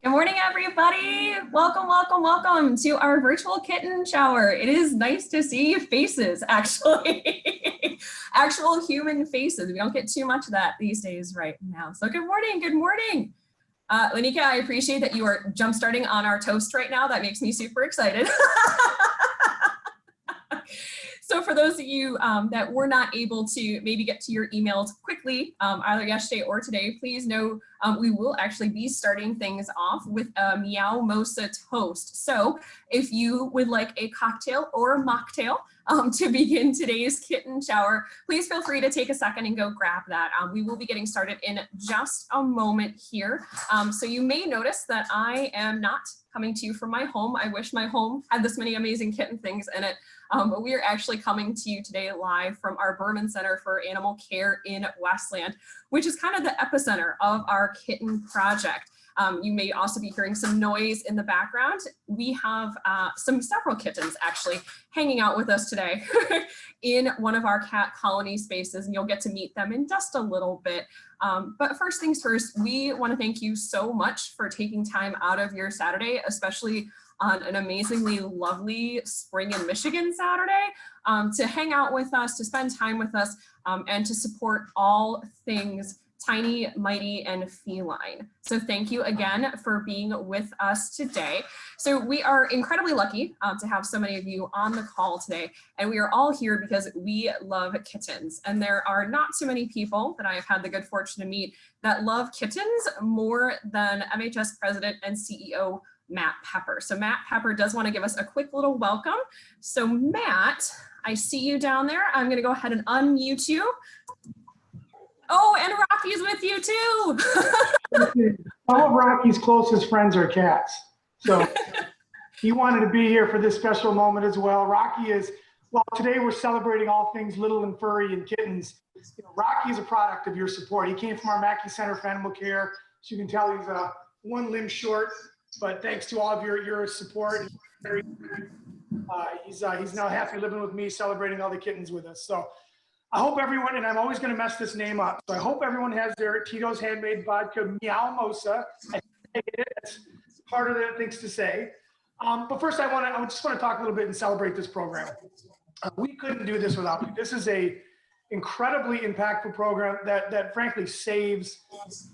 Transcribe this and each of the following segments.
Good morning, everybody. Welcome, welcome, welcome to our virtual kitten shower. It is nice to see faces, actually. Actual human faces. We don't get too much of that these days right now. So good morning, good morning. Lanika, I appreciate that you are jump starting on our toast right now. That makes me super excited. So for those of you that were not able to maybe get to your emails quickly, either yesterday or today, please know we will actually be starting things off with a Meow Mosa toast. So if you would like a cocktail or a mocktail to begin today's kitten shower, please feel free to take a second and go grab that. We will be getting started in just a moment here. So you may notice that I am not coming to you from my home. I wish my home had this many amazing kitten things in it. But we are actually coming to you today live from our Berman Center for Animal Care in Westland, which is kind of the epicenter of our kitten project. You may also be hearing some noise in the background. We have several kittens actually hanging out with us today in one of our cat colony spaces, and you'll get to meet them in just a little bit. But first things first, we want to thank you so much for taking time out of your Saturday, especially on an amazingly lovely spring in Michigan Saturday, to hang out with us, to spend time with us, and to support all things tiny, mighty, and feline. So thank you again for being with us today. So we are incredibly lucky to have so many of you on the call today, and we are all here because we love kittens. And there are not too many people that I have had the good fortune to meet that love kittens more than MHS President and CEO Matt Pepper. So Matt Pepper does want to give us a quick little welcome. So Matt, I see you down there. I'm going to go ahead and unmute you. Oh, and Rocky's with you too. All of Rocky's closest friends are cats. So he wanted to be here for this special moment as well. Rocky is, well, today we're celebrating all things little and furry and kittens. You know, Rocky is a product of your support. He came from our Mackey Center for Animal Care. So you can tell he's one limb short, but thanks to all of your support, he's now happy living with me, celebrating all the kittens with us. So I hope everyone, and I'm always going to mess this name up, so I hope everyone has their Tito's Handmade Vodka Meow Mosa. I think it's harder than it thinks to say. But first, I just want to talk a little bit and celebrate this program. We couldn't do this without you. This is a incredibly impactful program that frankly saves, last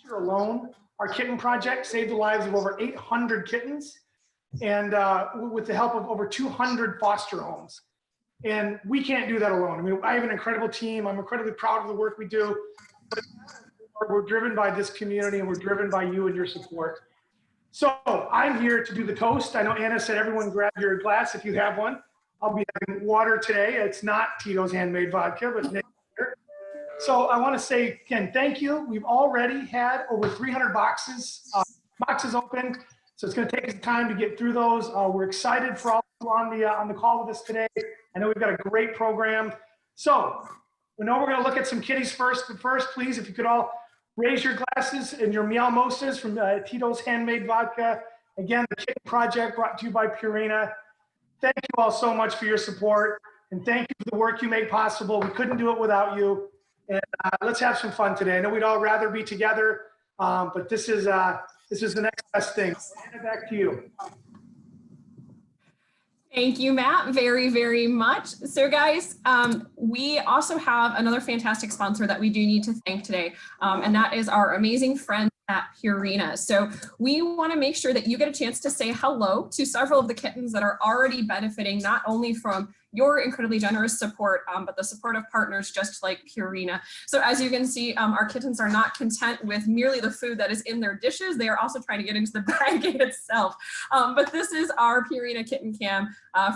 year alone, our kitten project saved the lives of over 800 kittens, and with the help of over 200 foster homes. And we can't do that alone. I mean, I have an incredible team. I'm incredibly proud of the work we do. But we're driven by this community, and we're driven by you and your support. So I'm here to do the toast. I know Anna said everyone grab your glass if you have one. I'll be having water today. It's not Tito's Handmade Vodka, but water. So I want to say, again, thank you. We've already had over 300 boxes open. So it's going to take us time to get through those. We're excited for all on the call with us today. I know we've got a great program. So we know we're going to look at some kitties first, but first, please, if you could all raise your glasses and your Meow Mosas from Tito's Handmade Vodka. Again, the Kitten Project brought to you by Purina. Thank you all so much for your support, and thank you for the work you make possible. We couldn't do it without you. And let's have some fun today. I know we'd all rather be together, but this is the next best thing. Hand it back to you. Thank you, Matt, very, very much. So guys, we also have another fantastic sponsor that we do need to thank today, and that is our amazing friends at Purina. So we want to make sure that you get a chance to say hello to several of the kittens that are already benefiting not only from your incredibly generous support, but the support of partners just like Purina. So as you can see, our kittens are not content with merely the food that is in their dishes. They are also trying to get into the bag itself. But this is our Purina Kitten Cam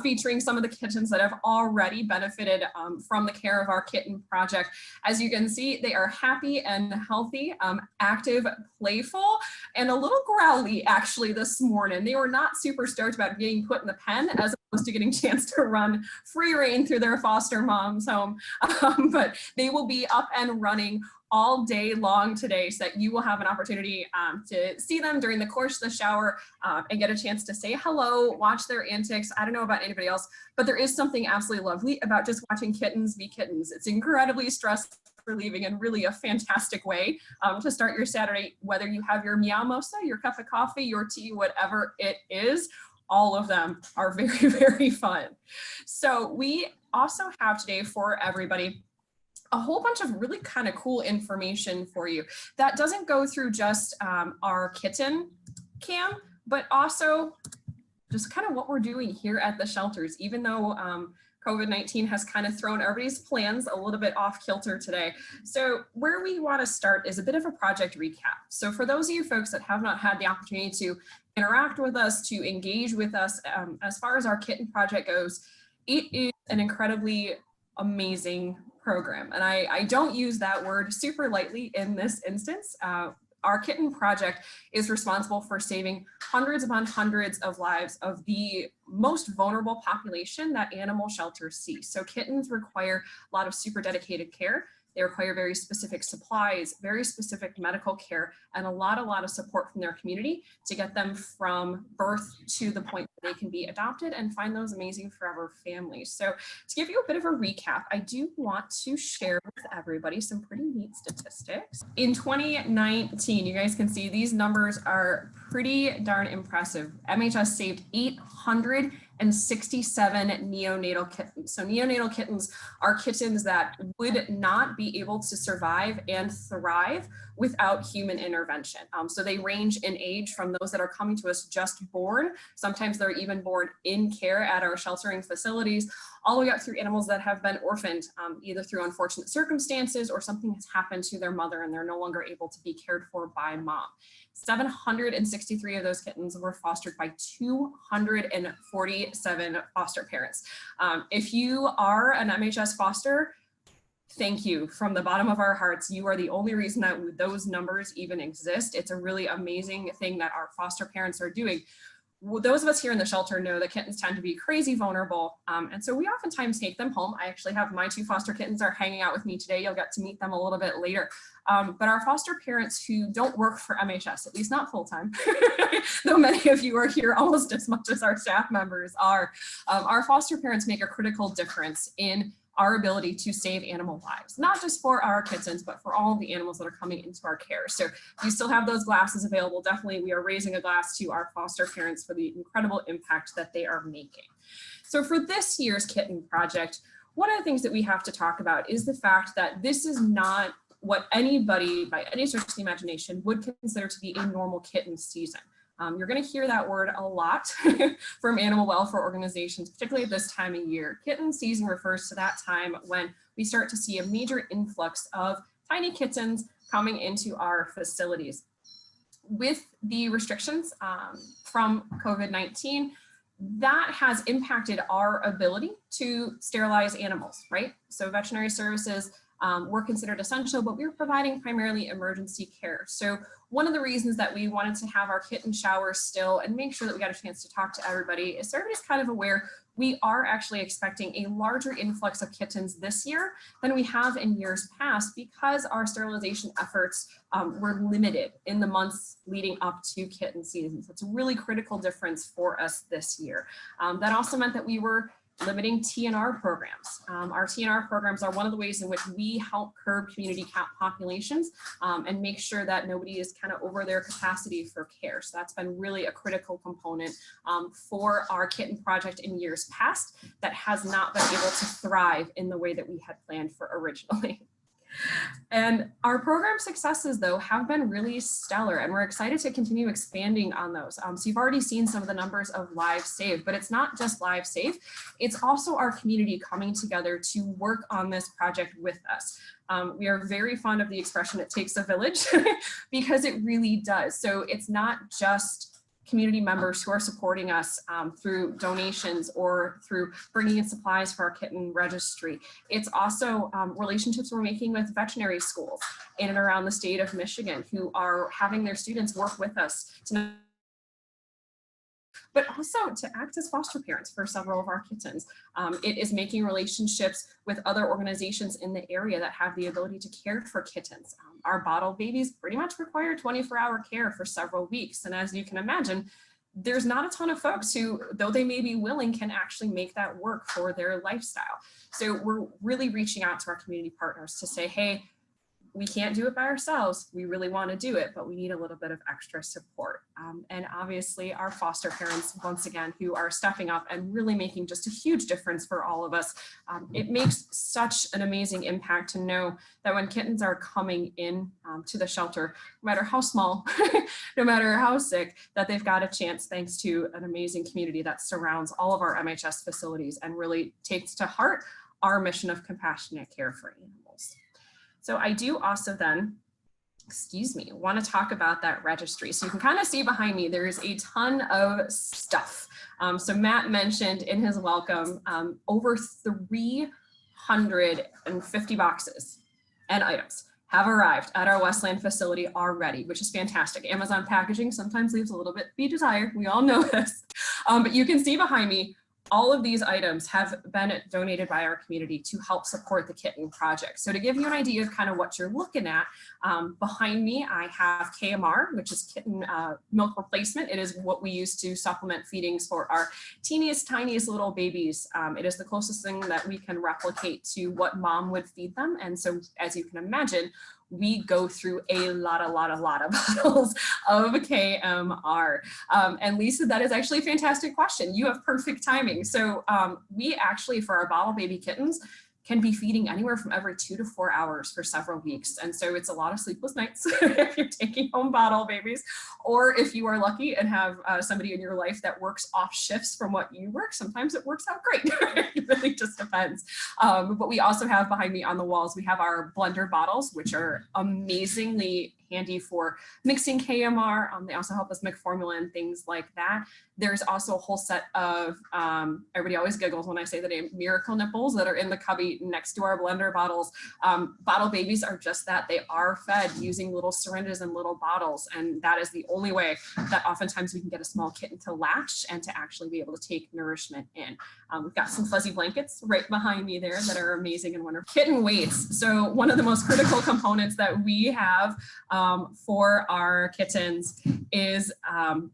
featuring some of the kittens that have already benefited from the care of our kitten project. As you can see, they are happy and healthy, active, playful, and a little growly actually this morning. They were not super stoked about getting put in the pen as opposed to getting a chance to run free reign through their foster mom's home. But they will be up and running all day long today, so that you will have an opportunity to see them during the course of the shower and get a chance to say hello, watch their antics. I don't know about anybody else, but there is something absolutely lovely about just watching kittens be kittens. It's incredibly stress for leaving in really a fantastic way to start your Saturday, whether you have your Meow Mosa, your cup of coffee, your tea, whatever it is. All of them are very, very fun. So we also have today for everybody a whole bunch of really kind of cool information for you that doesn't go through just our kitten cam, but also just kind of what we're doing here at the shelters, even though COVID-19 has kind of thrown everybody's plans a little bit off kilter today. So where we want to start is a bit of a project recap. So for those of you folks that have not had the opportunity to interact with us, to engage with us, as far as our kitten project goes, it is an incredibly amazing program. And I don't use that word super lightly in this instance. Our kitten project is responsible for saving hundreds upon hundreds of lives of the most vulnerable population that animal shelters see. So kittens require a lot of super dedicated care. They require very specific supplies, very specific medical care, and a lot of support from their community to get them from birth to the point that they can be adopted and find those amazing forever families. So to give you a bit of a recap, I do want to share with everybody some pretty neat statistics. In 2019, you guys can see these numbers are pretty darn impressive. MHS saved 867 neonatal kittens. So neonatal kittens are kittens that would not be able to survive and thrive without human intervention. So they range in age from those that are coming to us just born. Sometimes they're even born in care at our sheltering facilities, all the way up through animals that have been orphaned, either through unfortunate circumstances or something has happened to their mother and they're no longer able to be cared for by mom. 763 of those kittens were fostered by 247 foster parents. If you are an MHS foster, thank you from the bottom of our hearts. You are the only reason that those numbers even exist. It's a really amazing thing that our foster parents are doing. Those of us here in the shelter know that kittens tend to be crazy vulnerable. And so we oftentimes take them home. I actually have my 2 foster kittens are hanging out with me today. You'll get to meet them a little bit later. But our foster parents who don't work for MHS, at least not full time, though many of you are here almost as much as our staff members are, our foster parents make a critical difference in our ability to save animal lives, not just for our kittens, but for all the animals that are coming into our care. So if you still have those glasses available, definitely we are raising a glass to our foster parents for the incredible impact that they are making. So for this year's kitten project, one of the things that we have to talk about is the fact that this is not what anybody by any stretch of the imagination would consider to be a normal kitten season. You're going to hear that word a lot from animal welfare organizations, particularly at this time of year. Kitten season refers to that time when we start to see a major influx of tiny kittens coming into our facilities. With the restrictions from COVID-19, that has impacted our ability to sterilize animals, right? So veterinary services were considered essential, but we were providing primarily emergency care. So one of the reasons that we wanted to have our kitten shower still and make sure that we got a chance to talk to everybody is so everybody's kind of aware we are actually expecting a larger influx of kittens this year than we have in years past because our sterilization efforts were limited in the months leading up to kitten season. So it's a really critical difference for us this year. That also meant that we were limiting TNR programs. Our TNR programs are one of the ways in which we help curb community cat populations and make sure that nobody is kind of over their capacity for care. So that's been really a critical component for our kitten project in years past that has not been able to thrive in the way that we had planned for originally. And our program successes, though, have been really stellar, and we're excited to continue expanding on those. So you've already seen some of the numbers of lives saved, but it's not just lives saved. It's also our community coming together to work on this project with us. We are very fond of the expression, it takes a village, because it really does. So it's not just community members who are supporting us through donations or through bringing in supplies for our kitten registry. It's also relationships we're making with veterinary schools in and around the state of Michigan who are having their students work with us to, but also to act as foster parents for several of our kittens. It is making relationships with other organizations in the area that have the ability to care for kittens. Our bottle babies pretty much require 24-hour care for several weeks. And as you can imagine, there's not a ton of folks who, though they may be willing, can actually make that work for their lifestyle. So we're really reaching out to our community partners to say, hey, we can't do it by ourselves. We really want to do it, but we need a little bit of extra support. And obviously our foster parents, once again, who are stepping up and really making just a huge difference for all of us. It makes such an amazing impact to know that when kittens are coming in to the shelter, no matter how small, no matter how sick, that they've got a chance thanks to an amazing community that surrounds all of our MHS facilities and really takes to heart our mission of compassionate care for animals. So I do also then, want to talk about that registry. So you can kind of see behind me, there's a ton of stuff. So Matt mentioned in his welcome, over 350 boxes and items have arrived at our Westland facility already, which is fantastic. Amazon packaging sometimes leaves a little bit to be desired. We all know this, but you can see behind me, all of these items have been donated by our community to help support the kitten project. So to give you an idea of kind of what you're looking at, behind me, I have KMR, which is kitten milk replacement. It is what we use to supplement feedings for our teeniest, tiniest little babies. It is the closest thing that we can replicate to what mom would feed them. And so as you can imagine, we go through a lot of bottles of KMR. And Lisa, that is actually a fantastic question. You have perfect timing. So we actually, for our bottle baby kittens, can be feeding anywhere from every 2 to 4 hours for several weeks. And so it's a lot of sleepless nights if you're taking home bottle babies, or if you are lucky and have somebody in your life that works off shifts from what you work, sometimes it works out great. It really just depends. But we also have behind me on the walls, we have our blender bottles, which are amazingly handy for mixing KMR. They also help us make formula and things like that. There's also a whole set of, everybody always giggles when I say the name, miracle nipples that are in the cubby next to our blender bottles. Bottle babies are just that. They are fed using little syringes and little bottles. And that is the only way that oftentimes we can get a small kitten to latch and to actually be able to take nourishment in. We've got some fuzzy blankets right behind me there that are amazing and wonderful. Kitten weights. So one of the most critical components that we have for our kittens is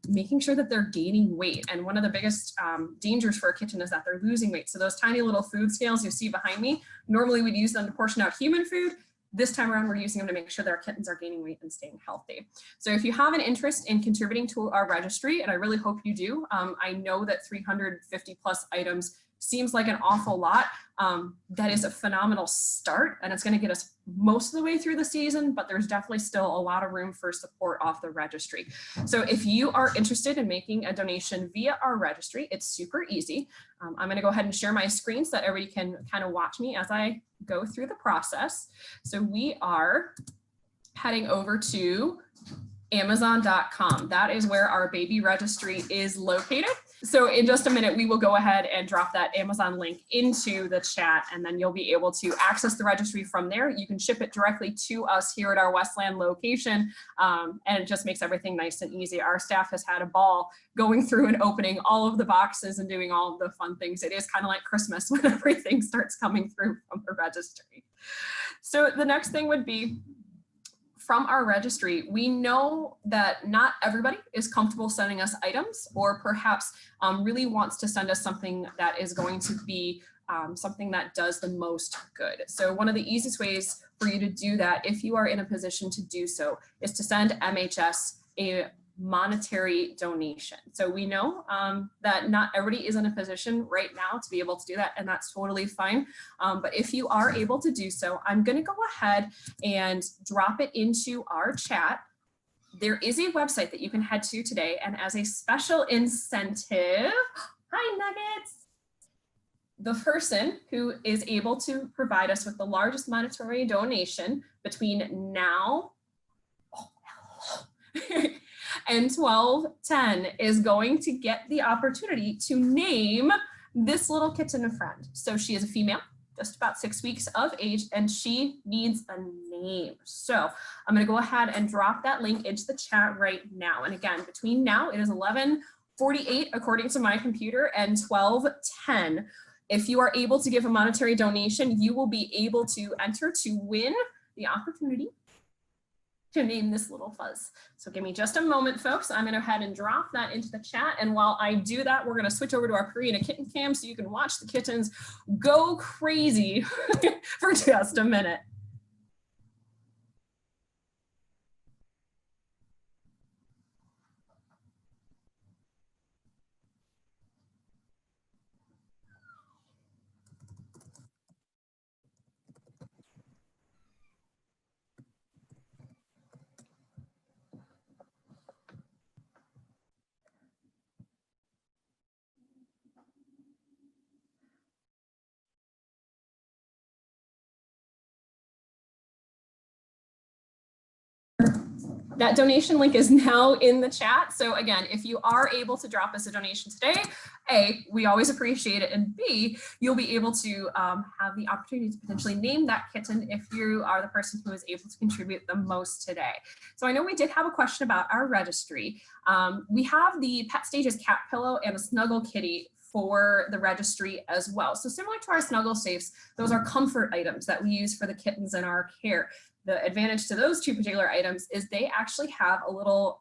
making sure that they're gaining weight. And one of the biggest dangers for a kitten is that they're losing weight. So those tiny little food scales you see behind me, normally we'd use them to portion out human food. This time around, we're using them to make sure that our kittens are gaining weight and staying healthy. So if you have an interest in contributing to our registry, and I really hope you do, I know that 350 plus items seems like an awful lot. That is a phenomenal start, and it's going to get us most of the way through the season, but there's definitely still a lot of room for support off the registry. So if you are interested in making a donation via our registry, it's super easy. I'm going to go ahead and share my screen so that everybody can kind of watch me as I go through the process. So we are heading over to Amazon.com. That is where our baby registry is located. So in just a minute, we will go ahead and drop that Amazon link into the chat, and then you'll be able to access the registry from there. You can ship it directly to us here at our Westland location, and it just makes everything nice and easy. Our staff has had a ball going through and opening all of the boxes and doing all of the fun things. It is kind of like Christmas when everything starts coming through from the registry. So the next thing would be, from our registry, we know that not everybody is comfortable sending us items, or perhaps really wants to send us something that is going to be something that does the most good. So one of the easiest ways for you to do that, if you are in a position to do so, is to send MHS a monetary donation. So we know that not everybody is in a position right now to be able to do that, and that's totally fine. But if you are able to do so, I'm going to go ahead and drop it into our chat. There is a website that you can head to today, and as a special incentive, hi Nuggets, the person who is able to provide us with the largest monetary donation between now and 12:10 is going to get the opportunity to name this little kitten friend. So she is a female, just about 6 weeks of age, and she needs a name. So I'm going to go ahead and drop that link into the chat right now. And again, between now, it is 11:48 according to my computer, and 12:10. If you are able to give a monetary donation, you will be able to enter to win the opportunity to name this little fuzz. So give me just a moment, folks. I'm going to go ahead and drop that into the chat. And while I do that, we're going to switch over to our Purina kitten cam so you can watch the kittens go crazy for just a minute. that donation link is now in the chat. So again, if you are able to drop us a donation today, A, we always appreciate it, and B, you'll be able to have the opportunity to potentially name that kitten if you are the person who is able to contribute the most today. So I know we did have a question about our registry. We have the Pet Stages cat pillow and a Snuggle Kitty for the registry as well. So similar to our Snuggle Safes, those are comfort items that we use for the kittens in our care. The advantage to those two particular items is they actually have a little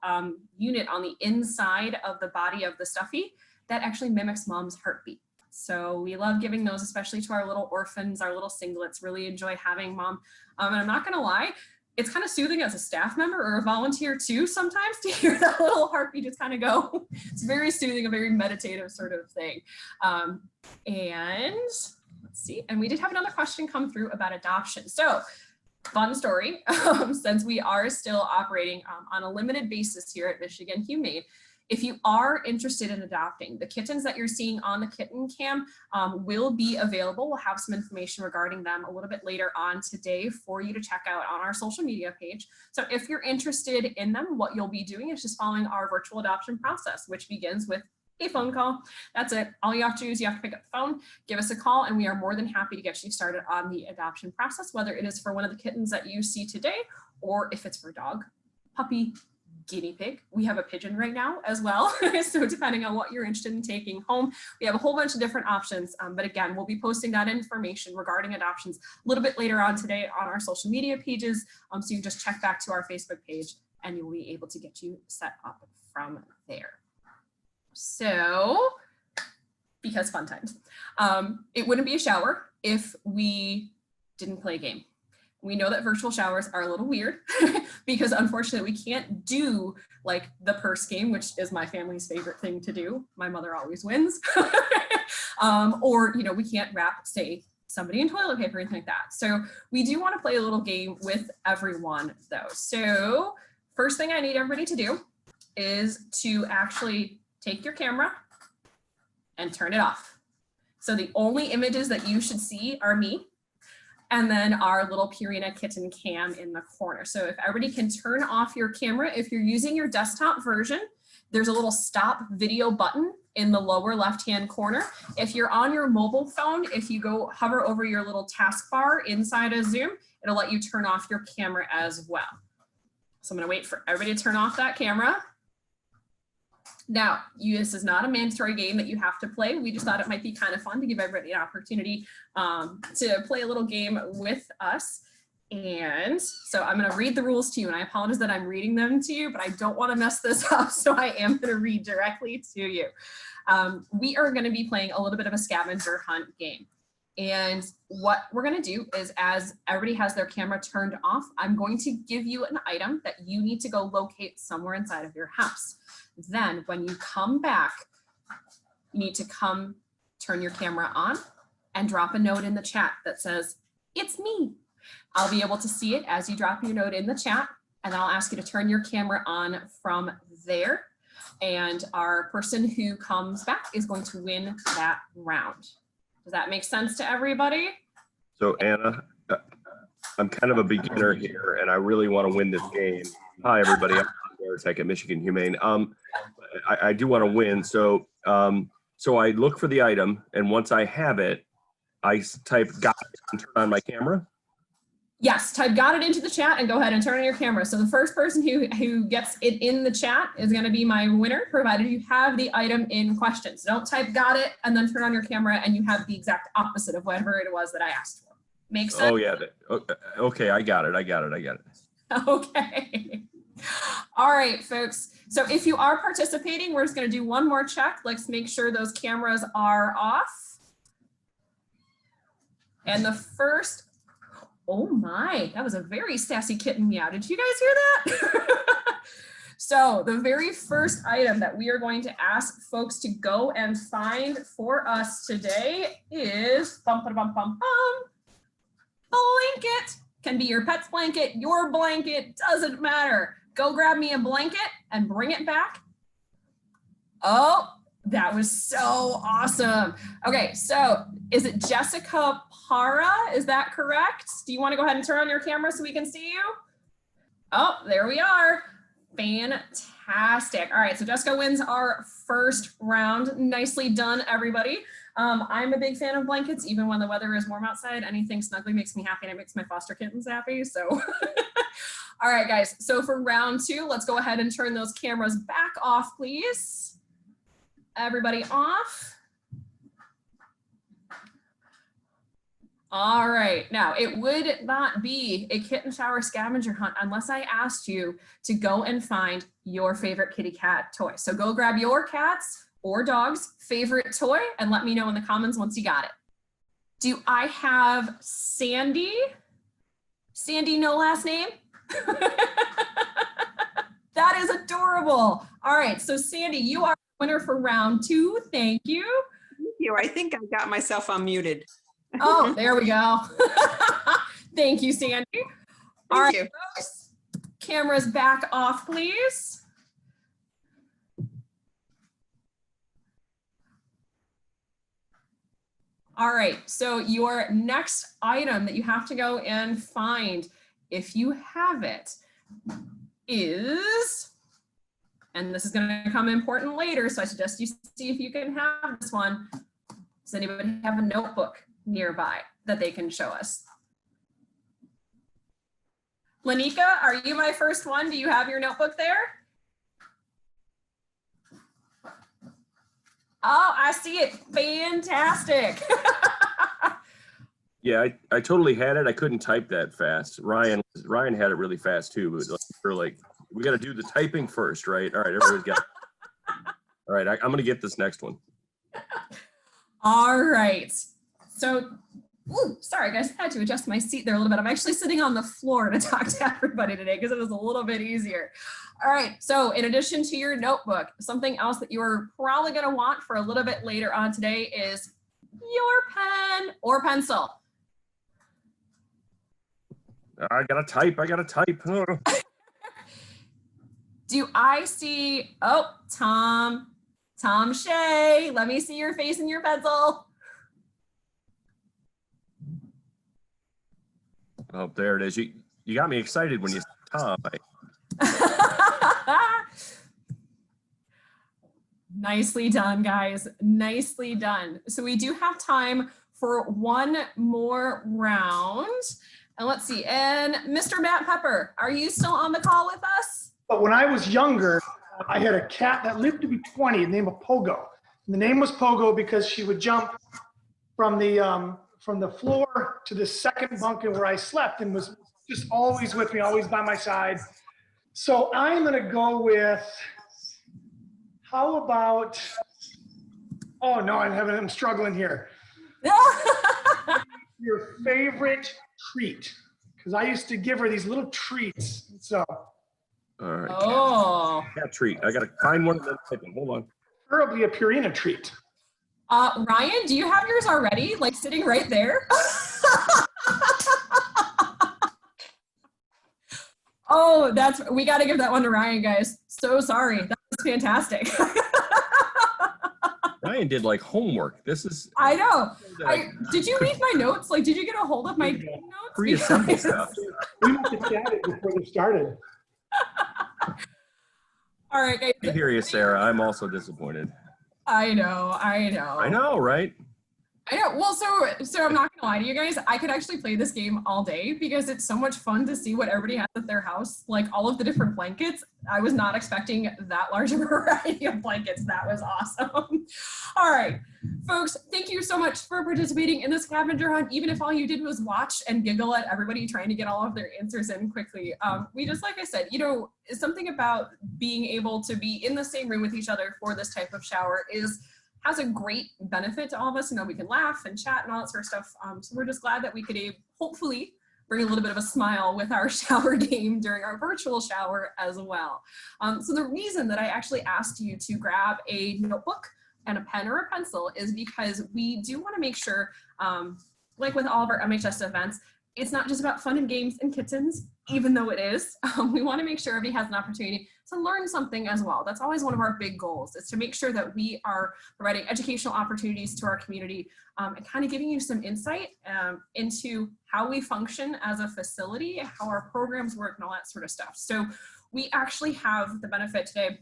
unit on the inside of the body of the stuffy that actually mimics mom's heartbeat. So we love giving those, especially to our little orphans, our little singlets, really enjoy having mom. And I'm not gonna lie, it's kind of soothing as a staff member or a volunteer too sometimes to hear that little heartbeat just kind of go. It's very soothing, a very meditative sort of thing. And let's see, and we did have another question come through about adoption. So fun story, since we are still operating on a limited basis here at Michigan Humane, if you are interested in adopting, the kittens that you're seeing on the kitten cam will be available. We'll have some information regarding them a little bit later on today for you to check out on our social media page. So if you're interested in them, what you'll be doing is just following our virtual adoption process, which begins with a phone call. That's it. All you have to do is you have to pick up the phone, give us a call, and we are more than happy to get you started on the adoption process, whether it is for one of the kittens that you see today, or if it's for dog, puppy, guinea pig. We have a pigeon right now as well. So depending on what you're interested in taking home, we have a whole bunch of different options. But again, we'll be posting that information regarding adoptions a little bit later on today on our social media pages. So you can just check back to our Facebook page and you'll be able to get you set up from there. So, because fun times, it wouldn't be a shower if we didn't play a game. We know that virtual showers are a little weird because unfortunately we can't do like the purse game, which is my family's favorite thing to do. My mother always wins. Or, you know, we can't wrap, say, somebody in toilet paper or anything like that. So we do want to play a little game with everyone though. So first thing I need everybody to do is to actually take your camera and turn it off. So the only images that you should see are me and then our little Purina kitten cam in the corner. So if everybody can turn off your camera, if you're using your desktop version, there's a little stop video button in the lower left-hand corner. If you're on your mobile phone, if you go hover over your little taskbar inside of Zoom, it'll let you turn off your camera as well. So I'm gonna wait for everybody to turn off that camera. Now, this is not a mandatory game that you have to play. We just thought it might be kind of fun to give everybody an opportunity to play a little game with us. And so I'm going to read the rules to you, and I apologize that I'm reading them to you, but I don't want to mess this up, so I am going to read directly to you. We are going to be playing a little bit of a scavenger hunt game. And what we're going to do is, as everybody has their camera turned off, I'm going to give you an item that you need to go locate somewhere inside of your house. Then when you come back, you need to come turn your camera on and drop a note in the chat that says, "It's me." I'll be able to see it as you drop your note in the chat, and I'll ask you to turn your camera on from there. And our person who comes back is going to win that round. Does that make sense to everybody? So Anna, I'm kind of a beginner here and I really want to win this game. Hi everybody, I'm Eric at Michigan Humane. I do want to win. So so I look for the item, and once I have it, I type "got it" and turn on my camera. Yes, type "got it" into the chat and go ahead and turn on your camera. So the first person who gets it in the chat is going to be my winner, provided you have the item in question. So don't type "got it" and then turn on your camera and you have the exact opposite of whatever it was that I asked for. Make sense? Oh yeah. Okay, I got it. Okay. All right, folks. So if you are participating, we're just going to do one more check. Let's make sure those cameras are off. And the first, oh my, that was a very sassy kitten meow. Did you guys hear that? So the very first item that we are going to ask folks to go and find for us today is blanket. Can be your pet's blanket, your blanket, doesn't matter. Go grab me a blanket and bring it back. Oh, that was so awesome. Okay, so is it Jessica Para? Is that correct? Do you want to go ahead and turn on your camera so we can see you? Oh, there we are. Fantastic. All right, so Jessica wins our first round. Nicely done, everybody. I'm a big fan of blankets, even when the weather is warm outside. Anything snuggly makes me happy, and it makes my foster kittens happy. So, all right, guys. So for round 2, let's go ahead and turn those cameras back off, please. Everybody off. All right, now it would not be a kitten shower scavenger hunt unless I asked you to go and find your favorite kitty cat toy. So go grab your cat's or dog's favorite toy and let me know in the comments once you got it. Do I have Sandy? Sandy, no last name? That is adorable. All right, so Sandy, you are the winner for round 2. Thank you. Thank you. I think I got myself unmuted. Oh, there we go. Thank you, Sandy. All right, folks, cameras back off, please. All right, so your next item that you have to go and find, if you have it, is, and this is going to come important later, so I suggest you see if you can have this one. Does anybody have a notebook nearby that they can show us? Lanika, are you my first one? Do you have your notebook there? Oh, I see it. Fantastic. Yeah, I totally had it. I couldn't type that fast. Ryan had it really fast too, but we're like, we got to do the typing first, right? All right, everybody's got it. All right, I'm going to get this next one. All right. So, ooh, sorry guys, I had to adjust my seat there a little bit. I'm actually sitting on the floor to talk to everybody today because it was a little bit easier. All right, so in addition to your notebook, something else that you're probably gonna want for a little bit later on today is your pen or pencil. I gotta type. Oh. Do I see, oh, Tom Shea, let me see your face and your pencil. Oh, there it is. You got me excited when you said Tom. Nicely done, guys. Nicely done. So we do have time for one more round. And let's see. And Mr. Matt Pepper, are you still on the call with us? But when I was younger, I had a cat that lived to be 20, the name of Pogo. And the name was Pogo because she would jump from the floor to the second bunk where I slept and was just always with me, always by my side. So I'm going to go with, how about, oh no, I'm struggling here. Your favorite treat? Because I used to give her these little treats. So. All right. Oh. Cat treat. I got to find one of them. Hold on. Preferably a Purina treat. Ryan, do you have yours already? Like sitting right there? Oh, we got to give that one to Ryan, guys. So sorry. That was fantastic. Ryan did like homework. This is. I know. Did you read my notes? Like, did you get a hold of my notes? Pre-assembled stuff. We must have chatted before they started. All right, guys. I hear you, Sarah. I'm also disappointed. I know, right? I know. Well, so I'm not gonna lie to you guys. I could actually play this game all day because it's so much fun to see what everybody has at their house, like all of the different blankets. I was not expecting that large of a variety of blankets. That was awesome. All right, folks, thank you so much for participating in this scavenger hunt. Even if all you did was watch and giggle at everybody trying to get all of their answers in quickly. We just, like I said, something about being able to be in the same room with each other for this type of shower has a great benefit to all of us. We can laugh and chat and all that sort of stuff. So we're just glad that we could hopefully bring a little bit of a smile with our shower game during our virtual shower as well. So the reason that I actually asked you to grab a notebook and a pen or a pencil is because we do want to make sure, like with all of our MHS events, it's not just about fun and games and kittens, even though it is. We want to make sure everybody has an opportunity to learn something as well. That's always one of our big goals, is to make sure that we are providing educational opportunities to our community and kind of giving you some insight into how we function as a facility, how our programs work and all that sort of stuff. So we actually have the benefit today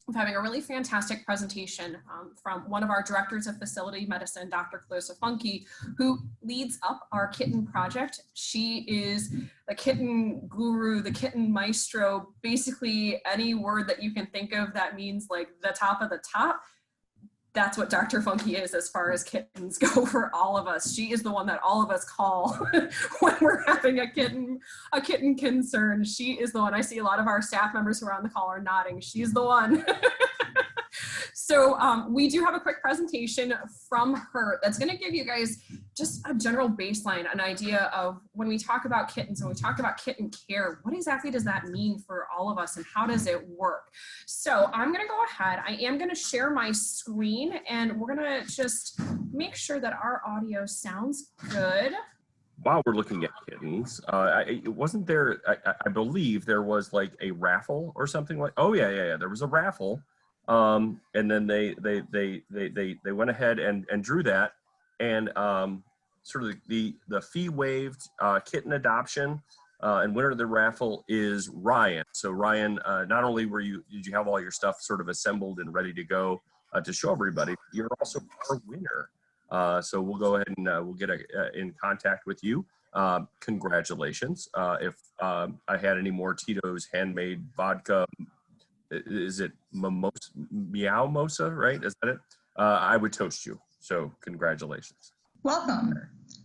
of having a really fantastic presentation from one of our directors of facility medicine, Dr. Clarissa Funke, who leads up our kitten project. She is the kitten guru, the kitten maestro, basically any word that you can think of that means like the top of the top. That's what Dr. Funke is as far as kittens go for all of us. She is the one that all of us call when we're having a kitten concern. She is the one. I see a lot of our staff members who are on the call are nodding. She's the one. So we do have a quick presentation from her that's going to give you guys just a general baseline, an idea of when we talk about kittens, when we talk about kitten care, what exactly does that mean for all of us and how does it work? So I'm going to go ahead. I am going to share my screen and we're going to just make sure that our audio sounds good. While we're looking at kittens, wasn't there, I believe there was like a raffle or something like, oh yeah, there was a raffle. And then they went ahead and drew that, and sort of the fee waived kitten adoption, and winner of the raffle is Ryan. So Ryan, not only did you have all your stuff sort of assembled and ready to go to show everybody, you're also our winner. So we'll go ahead and we'll get in contact with you. Congratulations. If I had any more Tito's handmade vodka, is it Meow Mosa, right? Is that it? I would toast you. So congratulations. Welcome.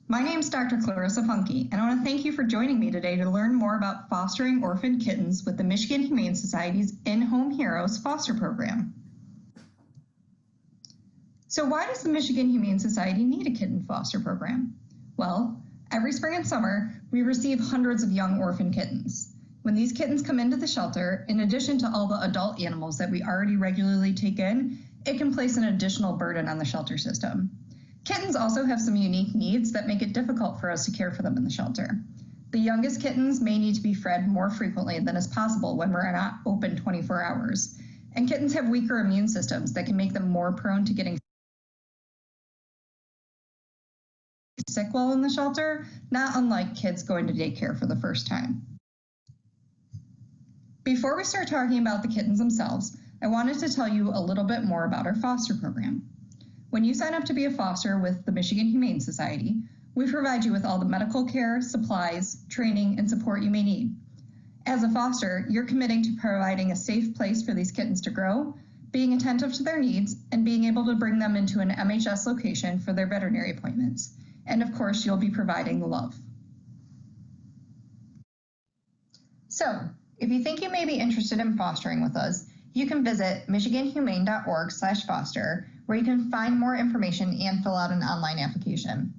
My name is Dr. Clarissa Funke, and I want to thank you for joining me today to learn more about fostering orphan kittens with the Michigan Humane Society's In-Home Heroes foster program. So why does the Michigan Humane Society need a kitten foster program? Well, every spring and summer, we receive hundreds of young orphan kittens. When these kittens come into the shelter, in addition to all the adult animals that we already regularly take in, it can place an additional burden on the shelter system. Kittens also have some unique needs that make it difficult for us to care for them in the shelter. The youngest kittens may need to be fed more frequently than is possible when we're not open 24 hours. And kittens have weaker immune systems that can make them more prone to getting sick while in the shelter, not unlike kids going to daycare for the first time. Before we start talking about the kittens themselves, I wanted to tell you a little bit more about our foster program. When you sign up to be a foster with the Michigan Humane Society, we provide you with all the medical care, supplies, training, and support you may need. As a foster, you're committing to providing a safe place for these kittens to grow, being attentive to their needs, and being able to bring them into an MHS location for their veterinary appointments. And of course, you'll be providing the love. So, if you think you may be interested in fostering with us, you can visit michiganhumane.org/foster, where you can find more information and fill out an online application.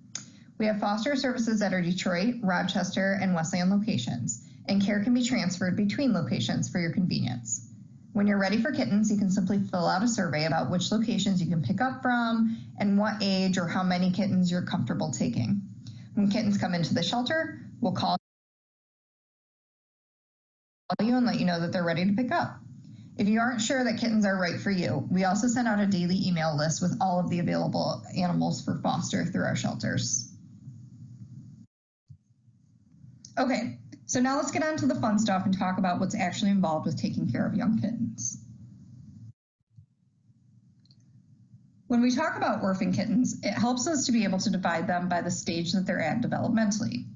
We have foster services at our Detroit, Rochester, and Wesleyan locations, and care can be transferred between locations for your convenience. When you're ready for kittens, you can simply fill out a survey about which locations you can pick up from and what age or how many kittens you're comfortable taking. When kittens come into the shelter, we'll call you and let you know that they're ready to pick up. If you aren't sure that kittens are right for you, we also send out a daily email list with all of the available animals for foster through our shelters. Okay, so now let's get on to the fun stuff and talk about what's actually involved with taking care of young kittens. When we talk about orphan kittens, it helps us to be able to divide them by the stage that they're at developmentally.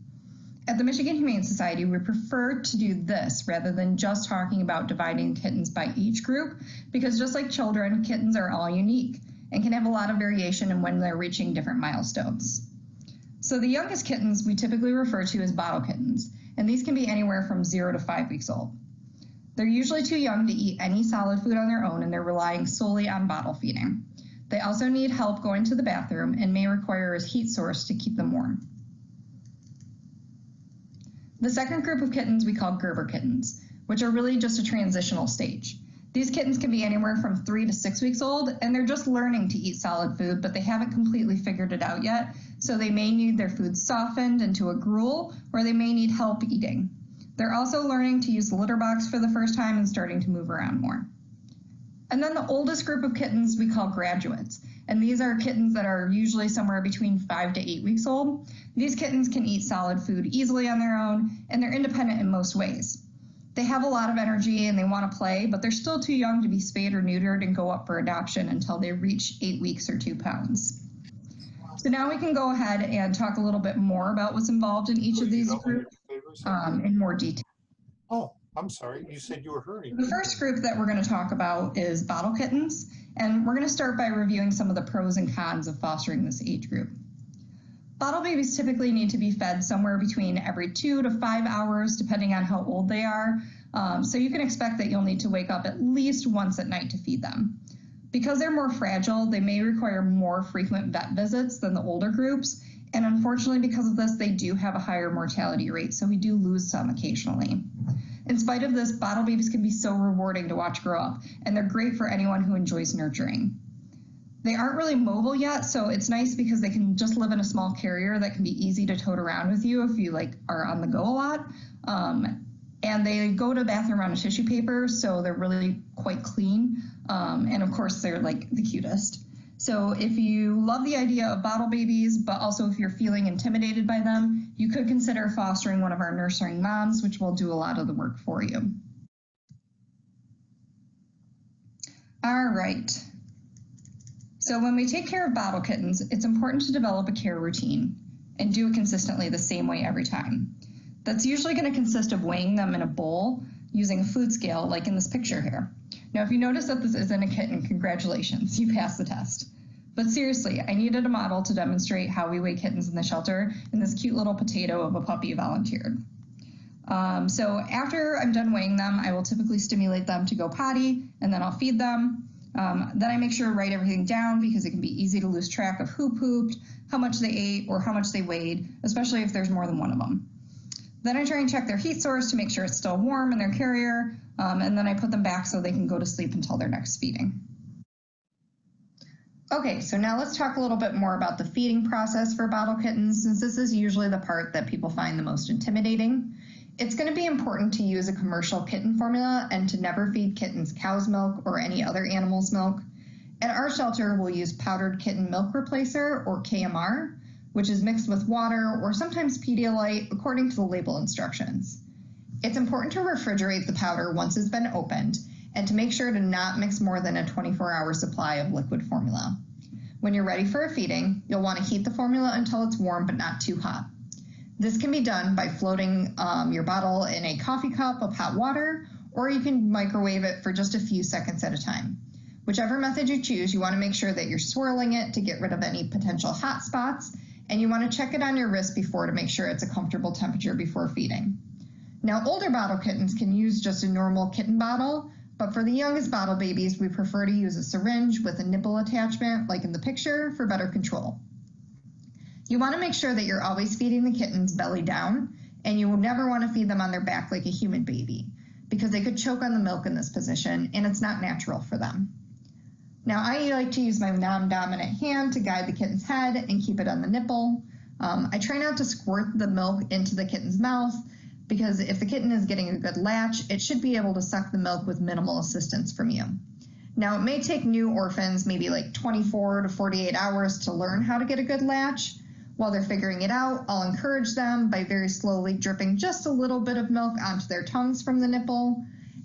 At the Michigan Humane Society, we prefer to do this rather than just talking about dividing kittens by each group, because just like children, kittens are all unique and can have a lot of variation in when they're reaching different milestones. So the youngest kittens we typically refer to as bottle kittens, and these can be anywhere from 0 to 5 weeks old. They're usually too young to eat any solid food on their own, and they're relying solely on bottle feeding. They also need help going to the bathroom and may require a heat source to keep them warm. The second group of kittens we call Gerber kittens, which are really just a transitional stage. These kittens can be anywhere from 3 to 6 weeks old, and they're just learning to eat solid food, but they haven't completely figured it out yet, so they may need their food softened into a gruel, or they may need help eating. They're also learning to use the litter box for the first time and starting to move around more. And then the oldest group of kittens we call graduates, and these are kittens that are usually somewhere between 5 to 8 weeks old. These kittens can eat solid food easily on their own, and they're independent in most ways. They have a lot of energy and they want to play, but they're still too young to be spayed or neutered and go up for adoption until they reach 8 weeks or 2 pounds. So now we can go ahead and talk a little bit more about what's involved in each of these groups in more detail. Oh, I'm sorry. You said you were hurting. The first group that we're going to talk about is bottle kittens, and we're going to start by reviewing some of the pros and cons of fostering this age group. Bottle babies typically need to be fed somewhere between every 2 to 5 hours, depending on how old they are. So you can expect that you'll need to wake up at least once at night to feed them. Because they're more fragile, they may require more frequent vet visits than the older groups. And unfortunately, because of this, they do have a higher mortality rate, so we do lose some occasionally. In spite of this, bottle babies can be so rewarding to watch grow up, and they're great for anyone who enjoys nurturing. They aren't really mobile yet, so it's nice because they can just live in a small carrier that can be easy to tote around with you if you are on the go a lot. And they go to the bathroom on a tissue paper, so they're really quite clean. And of course, they're the cutest. So if you love the idea of bottle babies, but also if you're feeling intimidated by them, you could consider fostering one of our nurturing moms, which will do a lot of the work for you. All right. So when we take care of bottle kittens, it's important to develop a care routine and do it consistently the same way every time. That's usually going to consist of weighing them in a bowl using a food scale like in this picture here. Now, if you notice that this isn't a kitten, congratulations, you passed the test. But seriously, I needed a model to demonstrate how we weigh kittens in the shelter, and this cute little potato of a puppy volunteered. So after I'm done weighing them, I will typically stimulate them to go potty, and then I'll feed them. Then I make sure to write everything down because it can be easy to lose track of who pooped, how much they ate, or how much they weighed, especially if there's more than one of them. Then I try and check their heat source to make sure it's still warm in their carrier, and then I put them back so they can go to sleep until their next feeding. Okay, so now let's talk a little bit more about the feeding process for bottle kittens, since this is usually the part that people find the most intimidating. It's going to be important to use a commercial kitten formula and to never feed kittens cow's milk or any other animal's milk. At our shelter, we'll use powdered kitten milk replacer, or KMR, which is mixed with water or sometimes Pedialyte according to the label instructions. It's important to refrigerate the powder once it's been opened and to make sure to not mix more than a 24-hour supply of liquid formula. When you're ready for a feeding, you'll want to heat the formula until it's warm but not too hot. This can be done by floating your bottle in a coffee cup of hot water, or you can microwave it for just a few seconds at a time. Whichever method you choose, you want to make sure that you're swirling it to get rid of any potential hot spots, and you want to check it on your wrist before to make sure it's a comfortable temperature before feeding. Now, older bottle kittens can use just a normal kitten bottle, but for the youngest bottle babies, we prefer to use a syringe with a nipple attachment, like in the picture, for better control. You want to make sure that you're always feeding the kittens belly down, and you will never want to feed them on their back like a human baby, because they could choke on the milk in this position, and it's not natural for them. Now, I like to use my non-dominant hand to guide the kitten's head and keep it on the nipple. I try not to squirt the milk into the kitten's mouth, because if the kitten is getting a good latch, it should be able to suck the milk with minimal assistance from you. Now, it may take new orphans maybe 24 to 48 hours to learn how to get a good latch. While they're figuring it out, I'll encourage them by very slowly dripping just a little bit of milk onto their tongues from the nipple.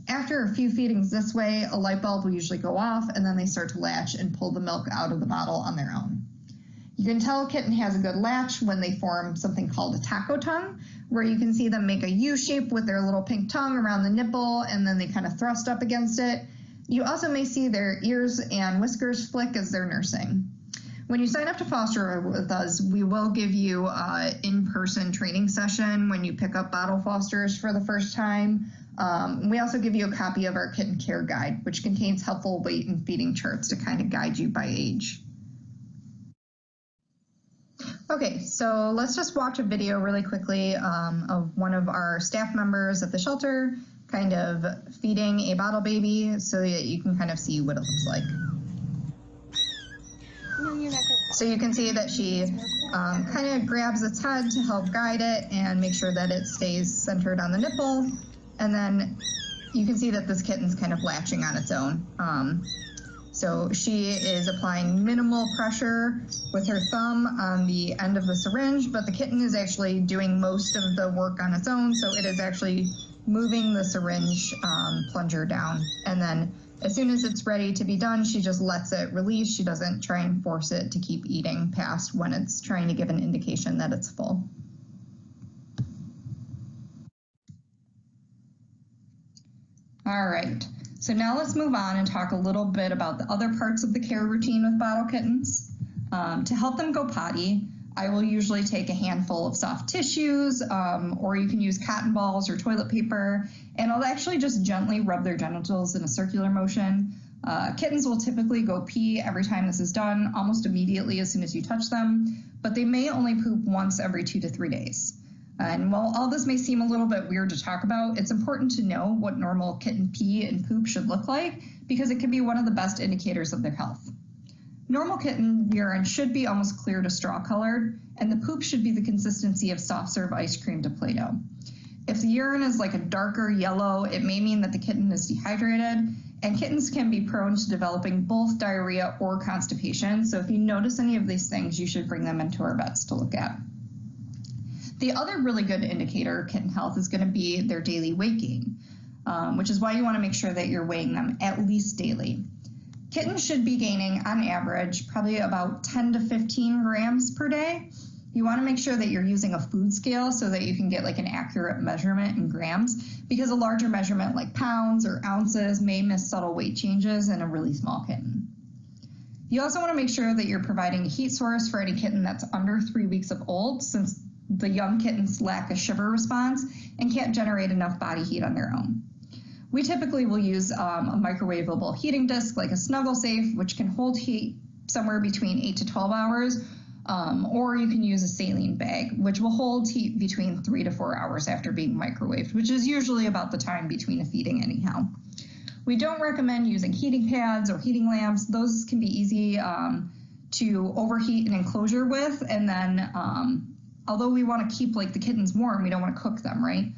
After a few feedings this way, a light bulb will usually go off, and then they start to latch and pull the milk out of the bottle on their own. You can tell a kitten has a good latch when they form something called a taco tongue, where you can see them make a U shape with their little pink tongue around the nipple, and then they kind of thrust up against it. You also may see their ears and whiskers flick as they're nursing. When you sign up to foster with us, we will give you an in-person training session when you pick up bottle fosters for the first time. We also give you a copy of our kitten care guide, which contains helpful weight and feeding charts to kind of guide you by age. Okay, so let's just watch a video really quickly of one of our staff members at the shelter kind of feeding a bottle baby so that you can kind of see what it looks like. So you can see that she kind of grabs its head to help guide it and make sure that it stays centered on the nipple. And then you can see that this kitten's kind of latching on its own. So she is applying minimal pressure with her thumb on the end of the syringe, but the kitten is actually doing most of the work on its own. So it is actually moving the syringe plunger down. And then as soon as it's ready to be done, she just lets it release. She doesn't try and force it to keep eating past when it's trying to give an indication that it's full. All right, so now let's move on and talk a little bit about the other parts of the care routine with bottle kittens. To help them go potty, I will usually take a handful of soft tissues, or you can use cotton balls or toilet paper, and I'll actually just gently rub their genitals in a circular motion. Kittens will typically go pee every time this is done, almost immediately as soon as you touch them, but they may only poop once every 2 to 3 days. And while all this may seem a little bit weird to talk about, it's important to know what normal kitten pee and poop should look like because it can be one of the best indicators of their health. Normal kitten urine should be almost clear to straw colored, and the poop should be the consistency of soft serve ice cream to Play-Doh. If the urine is like a darker yellow, it may mean that the kitten is dehydrated, and kittens can be prone to developing both diarrhea or constipation. So if you notice any of these things, you should bring them into our vets to look at. The other really good indicator of kitten health is going to be their daily weight gain, which is why you want to make sure that you're weighing them at least daily. Kittens should be gaining, on average, probably about 10 to 15 grams per day. You want to make sure that you're using a food scale so that you can get like an accurate measurement in grams, because a larger measurement like pounds or ounces may miss subtle weight changes in a really small kitten. You also want to make sure that you're providing a heat source for any kitten that's under 3 weeks of old, since the young kittens lack a shiver response and can't generate enough body heat on their own. We typically will use a microwavable heating disc like a Snuggle Safe, which can hold heat somewhere between 8 to 12 hours, or you can use a saline bag, which will hold heat between 3 to 4 hours after being microwaved, which is usually about the time between a feeding anyhow. We don't recommend using heating pads or heating lamps. Those can be easy to overheat an enclosure with, and then although we want to keep like the kittens warm, we don't want to cook them, right?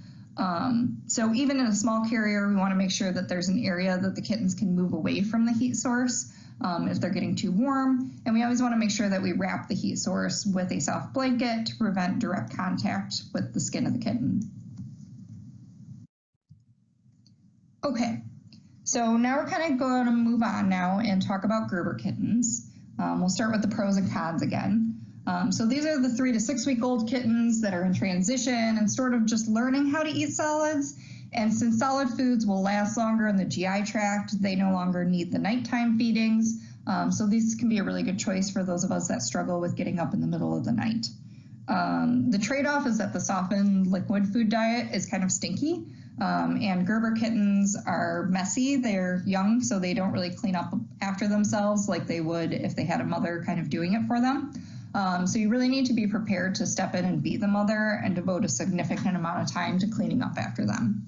So even in a small carrier, we want to make sure that there's an area that the kittens can move away from the heat source if they're getting too warm. And we always want to make sure that we wrap the heat source with a soft blanket to prevent direct contact with the skin of the kitten. Okay, so now we're kind of going to move on now and talk about Gerber kittens. We'll start with the pros and cons again. So these are the 3 to 6 week old kittens that are in transition and sort of just learning how to eat solids. And since solid foods will last longer in the GI tract, they no longer need the nighttime feedings. So these can be a really good choice for those of us that struggle with getting up in the middle of the night. The trade-off is that the softened liquid food diet is kind of stinky. And Gerber kittens are messy. They're young, so they don't really clean up after themselves like they would if they had a mother kind of doing it for them. So you really need to be prepared to step in and be the mother and devote a significant amount of time to cleaning up after them.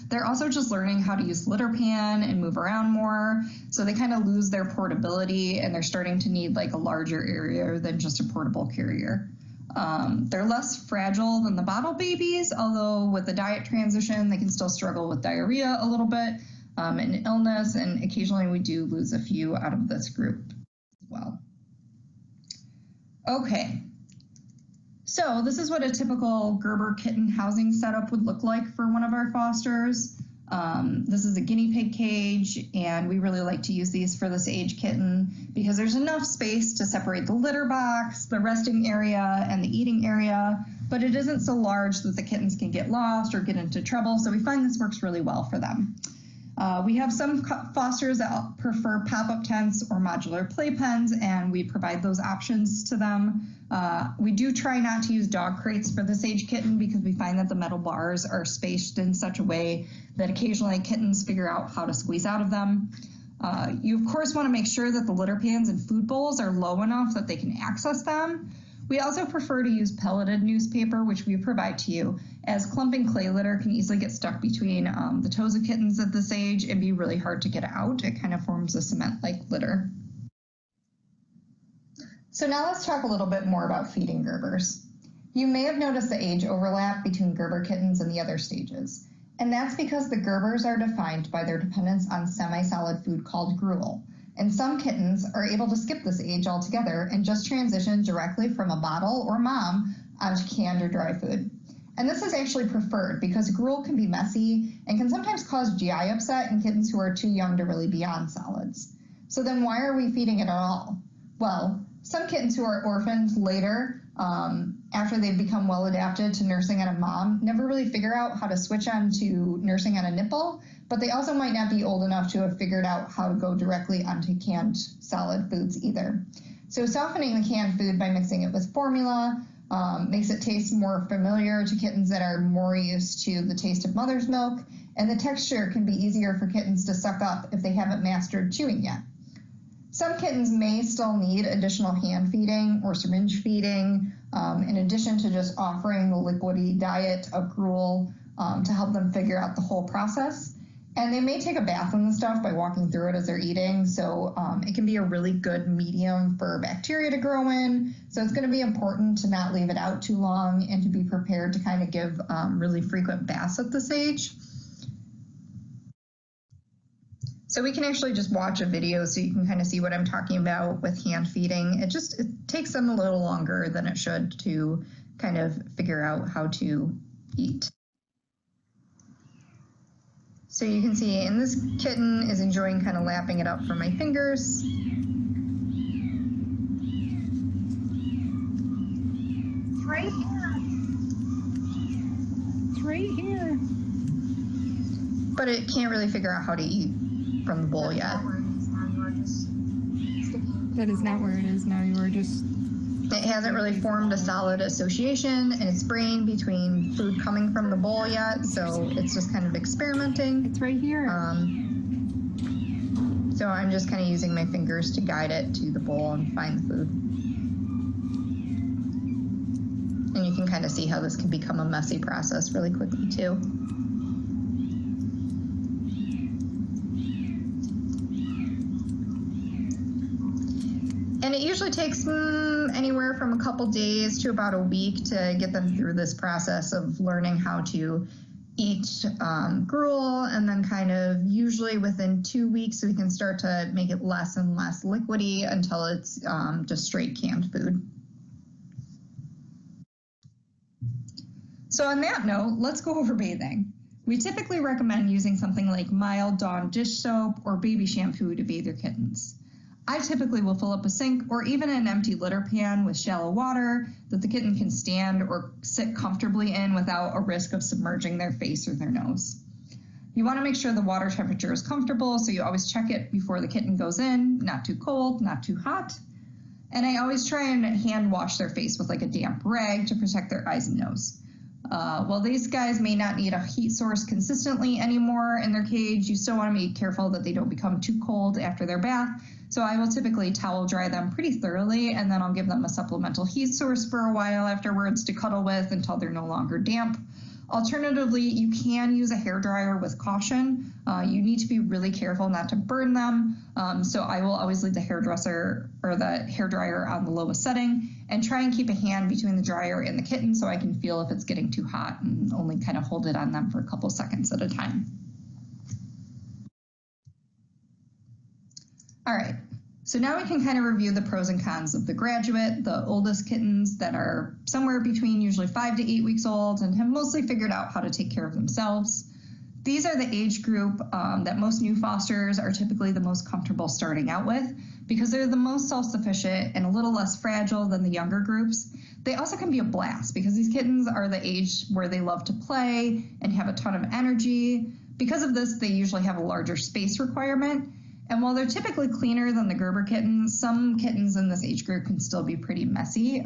They're also just learning how to use litter pan and move around more, so they kind of lose their portability and they're starting to need like a larger area than just a portable carrier. They're less fragile than the bottle babies, although with the diet transition, they can still struggle with diarrhea a little bit and illness, and occasionally we do lose a few out of this group as well. Okay, so this is what a typical Gerber kitten housing setup would look like for one of our fosters. This is a guinea pig cage, and we really like to use these for this age kitten because there's enough space to separate the litter box, the resting area, and the eating area, but it isn't so large that the kittens can get lost or get into trouble, so we find this works really well for them. We have some fosters that prefer pop-up tents or modular playpens, and we provide those options to them. We do try not to use dog crates for this age kitten because we find that the metal bars are spaced in such a way that occasionally kittens figure out how to squeeze out of them. You of course want to make sure that the litter pans and food bowls are low enough that they can access them. We also prefer to use pelleted newspaper, which we provide to you, as clumping clay litter can easily get stuck between the toes of kittens at this age and be really hard to get out. It kind of forms a cement-like litter. So now let's talk a little bit more about feeding Gerbers. You may have noticed the age overlap between Gerber kittens and the other stages, and that's because the Gerbers are defined by their dependence on semi-solid food called gruel. And some kittens are able to skip this age altogether and just transition directly from a bottle or mom onto canned or dry food. And this is actually preferred because gruel can be messy and can sometimes cause GI upset in kittens who are too young to really be on solids. So then why are we feeding it at all? Well, some kittens who are orphaned later, after they've become well adapted to nursing on a mom, never really figure out how to switch on to nursing on a nipple, but they also might not be old enough to have figured out how to go directly onto canned solid foods either. So softening the canned food by mixing it with formula makes it taste more familiar to kittens that are more used to the taste of mother's milk, and the texture can be easier for kittens to suck up if they haven't mastered chewing yet. Some kittens may still need additional hand feeding or syringe feeding, in addition to just offering the liquidy diet of gruel to help them figure out the whole process. And they may take a bath in the stuff by walking through it as they're eating, so it can be a really good medium for bacteria to grow in. So it's going to be important to not leave it out too long and to be prepared to kind of give really frequent baths at this age. So we can actually just watch a video so you can kind of see what I'm talking about with hand feeding. It takes them a little longer than it should to kind of figure out how to eat. So you can see, and this kitten is enjoying kind of lapping it up from my fingers. It's right here. It's right here. But it can't really figure out how to eat from the bowl yet. That is not where it is now. You are just... It hasn't really formed a solid association in its brain between food coming from the bowl yet, so it's just kind of experimenting. It's right here. So I'm just kind of using my fingers to guide it to the bowl and find the food. And you can kind of see how this can become a messy process really quickly too. And it usually takes anywhere from a couple days to about a week to get them through this process of learning how to eat gruel, and then kind of usually within 2 weeks we can start to make it less and less liquidy until it's just straight canned food. So on that note, let's go over bathing. We typically recommend using something like mild Dawn dish soap or baby shampoo to bathe your kittens. I typically will fill up a sink or even an empty litter pan with shallow water that the kitten can stand or sit comfortably in without a risk of submerging their face or their nose. You want to make sure the water temperature is comfortable, so you always check it before the kitten goes in, not too cold, not too hot. And I always try and hand wash their face with like a damp rag to protect their eyes and nose. While these guys may not need a heat source consistently anymore in their cage, you still want to be careful that they don't become too cold after their bath. So I will typically towel dry them pretty thoroughly, and then I'll give them a supplemental heat source for a while afterwards to cuddle with until they're no longer damp. Alternatively, you can use a hairdryer with caution. You need to be really careful not to burn them. So I will always leave the hairdresser or the hairdryer on the lowest setting and try and keep a hand between the dryer and the kitten so I can feel if it's getting too hot and only kind of hold it on them for a couple seconds at a time. All right, so now we can kind of review the pros and cons of the graduate, the oldest kittens that are somewhere between usually 5 to 8 weeks old and have mostly figured out how to take care of themselves. These are the age group that most new fosters are typically the most comfortable starting out with because they're the most self-sufficient and a little less fragile than the younger groups. They also can be a blast because these kittens are the age where they love to play and have a ton of energy. Because of this, they usually have a larger space requirement. And while they're typically cleaner than the Gerber kittens, some kittens in this age group can still be pretty messy.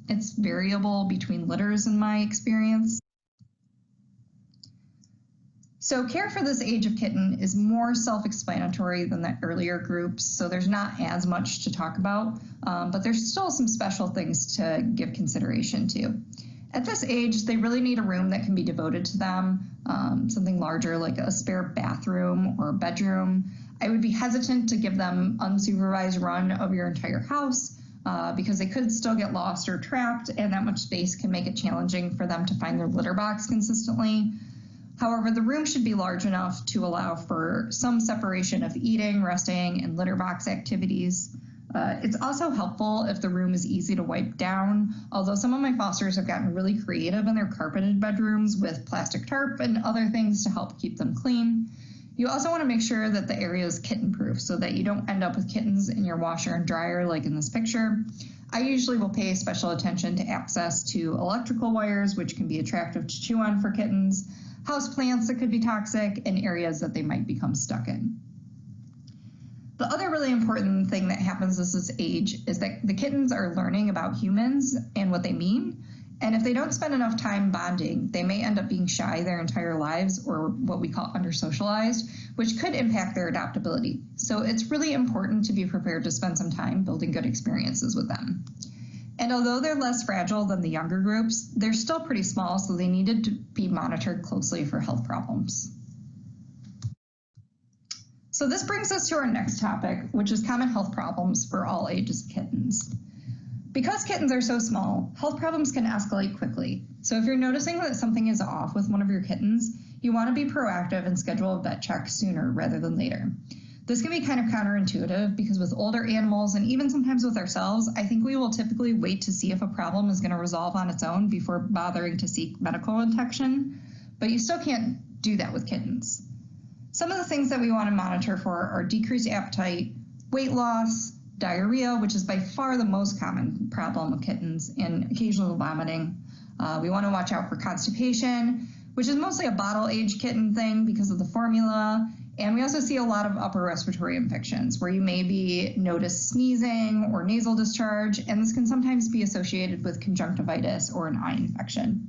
It's variable between litters in my experience. So care for this age of kitten is more self-explanatory than the earlier groups, so there's not as much to talk about, but there's still some special things to give consideration to. At this age, they really need a room that can be devoted to them, something larger like a spare bathroom or bedroom. I would be hesitant to give them unsupervised run of your entire house because they could still get lost or trapped, and that much space can make it challenging for them to find their litter box consistently. However, the room should be large enough to allow for some separation of eating, resting, and litter box activities. It's also helpful if the room is easy to wipe down, although some of my fosters have gotten really creative in their carpeted bedrooms with plastic tarp and other things to help keep them clean. You also want to make sure that the area is kitten-proof so that you don't end up with kittens in your washer and dryer like in this picture. I usually will pay special attention to access to electrical wires, which can be attractive to chew on for kittens, house plants that could be toxic, and areas that they might become stuck in. The other really important thing that happens at this age is that the kittens are learning about humans and what they mean. And if they don't spend enough time bonding, they may end up being shy their entire lives, or what we call under-socialized, which could impact their adaptability. So it's really important to be prepared to spend some time building good experiences with them. And although they're less fragile than the younger groups, they're still pretty small, so they needed to be monitored closely for health problems. So this brings us to our next topic, which is common health problems for all ages of kittens. Because kittens are so small, health problems can escalate quickly. So if you're noticing that something is off with one of your kittens, you want to be proactive and schedule a vet check sooner rather than later. This can be kind of counterintuitive because with older animals and even sometimes with ourselves, I think we will typically wait to see if a problem is going to resolve on its own before bothering to seek medical attention, but you still can't do that with kittens. Some of the things that we want to monitor for are decreased appetite, weight loss, diarrhea, which is by far the most common problem with kittens, and occasional vomiting. We want to watch out for constipation, which is mostly a bottle-age kitten thing because of the formula. And we also see a lot of upper respiratory infections where you maybe notice sneezing or nasal discharge, and this can sometimes be associated with conjunctivitis or an eye infection.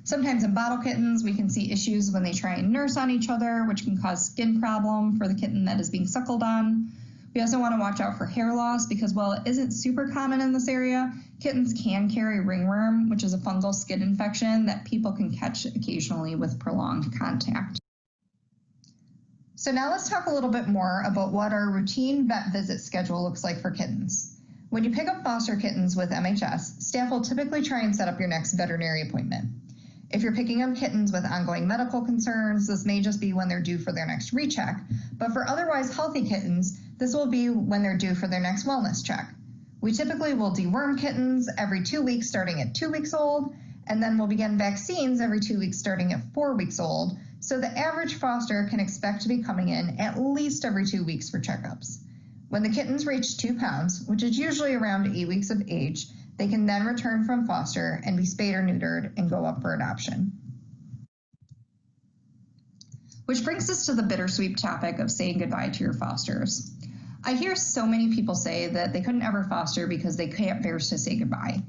Sometimes in bottle kittens, we can see issues when they try and nurse on each other, which can cause skin problem for the kitten that is being suckled on. We also want to watch out for hair loss because while it isn't super common in this area, kittens can carry ringworm, which is a fungal skin infection that people can catch occasionally with prolonged contact. So now let's talk a little bit more about what our routine vet visit schedule looks like for kittens. When you pick up foster kittens with MHS, staff will typically try and set up your next veterinary appointment. If you're picking up kittens with ongoing medical concerns, this may just be when they're due for their next recheck. But for otherwise healthy kittens, this will be when they're due for their next wellness check. We typically will deworm kittens every 2 weeks starting at 2 weeks old, and then we'll begin vaccines every 2 weeks starting at 4 weeks old, so the average foster can expect to be coming in at least every 2 weeks for checkups. When the kittens reach 2 pounds, which is usually around 8 weeks of age, they can then return from foster and be spayed or neutered and go up for adoption. Which brings us to the bittersweet topic of saying goodbye to your fosters. I hear so many people say that they couldn't ever foster because they can't bear to say goodbye.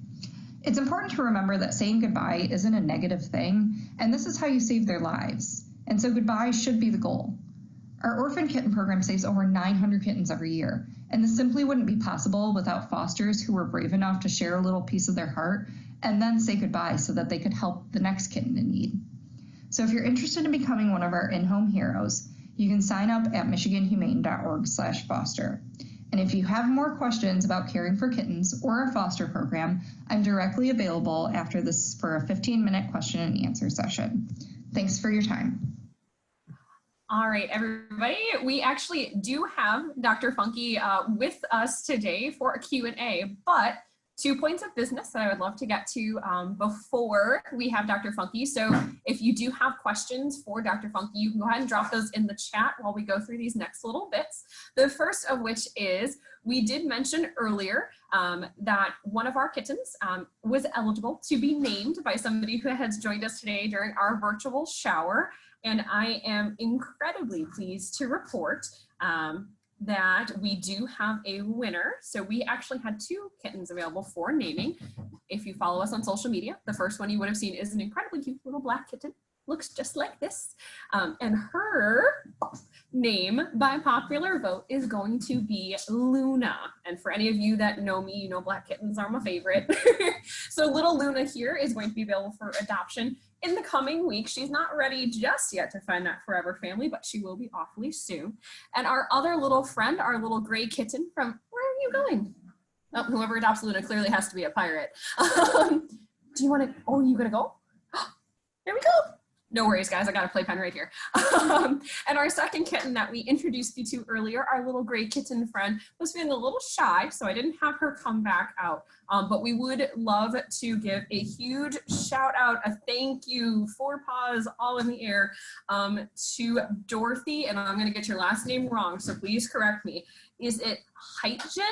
It's important to remember that saying goodbye isn't a negative thing, and this is how you save their lives. And so goodbye should be the goal. Our orphan kitten program saves over 900 kittens every year, and this simply wouldn't be possible without fosters who were brave enough to share a little piece of their heart and then say goodbye so that they could help the next kitten in need. So if you're interested in becoming one of our in-home heroes, you can sign up at michiganhumane.org/foster. And if you have more questions about caring for kittens or our foster program, I'm directly available after this for a 15-minute question and answer session. Thanks for your time. All right, everybody, we actually do have Dr. Funky with us today for a Q&A, but 2 points of business that I would love to get to before we have Dr. Funky. So if you do have questions for Dr. Funky, you can go ahead and drop those in the chat while we go through these next little bits. The first of which is, we did mention earlier that one of our kittens was eligible to be named by somebody who has joined us today during our virtual shower. And I am incredibly pleased to report that we do have a winner. So we actually had 2 kittens available for naming. If you follow us on social media, the first one you would have seen is an incredibly cute little black kitten. Looks just like this. And her name by popular vote is going to be Luna. And for any of you that know me, you know black kittens are my favorite. So little Luna here is going to be available for adoption in the coming week. She's not ready just yet to find that forever family, but she will be awfully soon. And our other little friend, our little gray kitten from, where are you going? Oh, whoever adopts Luna clearly has to be a pirate. Do you want to, oh, you gonna go? Here we go. No worries, guys. I got a playpen right here. And our second kitten that we introduced you to earlier, our little gray kitten friend, was feeling a little shy, so I didn't have her come back out. But we would love to give a huge shout out, a thank you, 4 paws all in the air, to Dorothy, and I'm going to get your last name wrong, so please correct me. Is it Heitjen?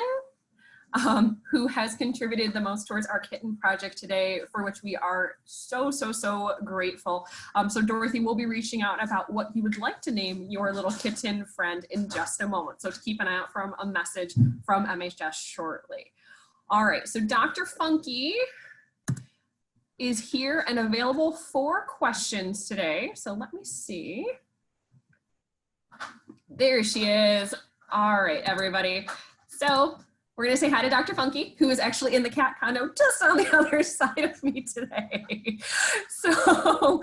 Who has contributed the most towards our kitten project today, for which we are so grateful. So Dorothy will be reaching out about what you would like to name your little kitten friend in just a moment. So to keep an eye out from a message from MHS shortly. All right, so Dr. Funky is here and available for questions today. So let me see. There she is. All right, everybody. So we're going to say hi to Dr. Funky, who is actually in the cat condo just on the other side of me today. So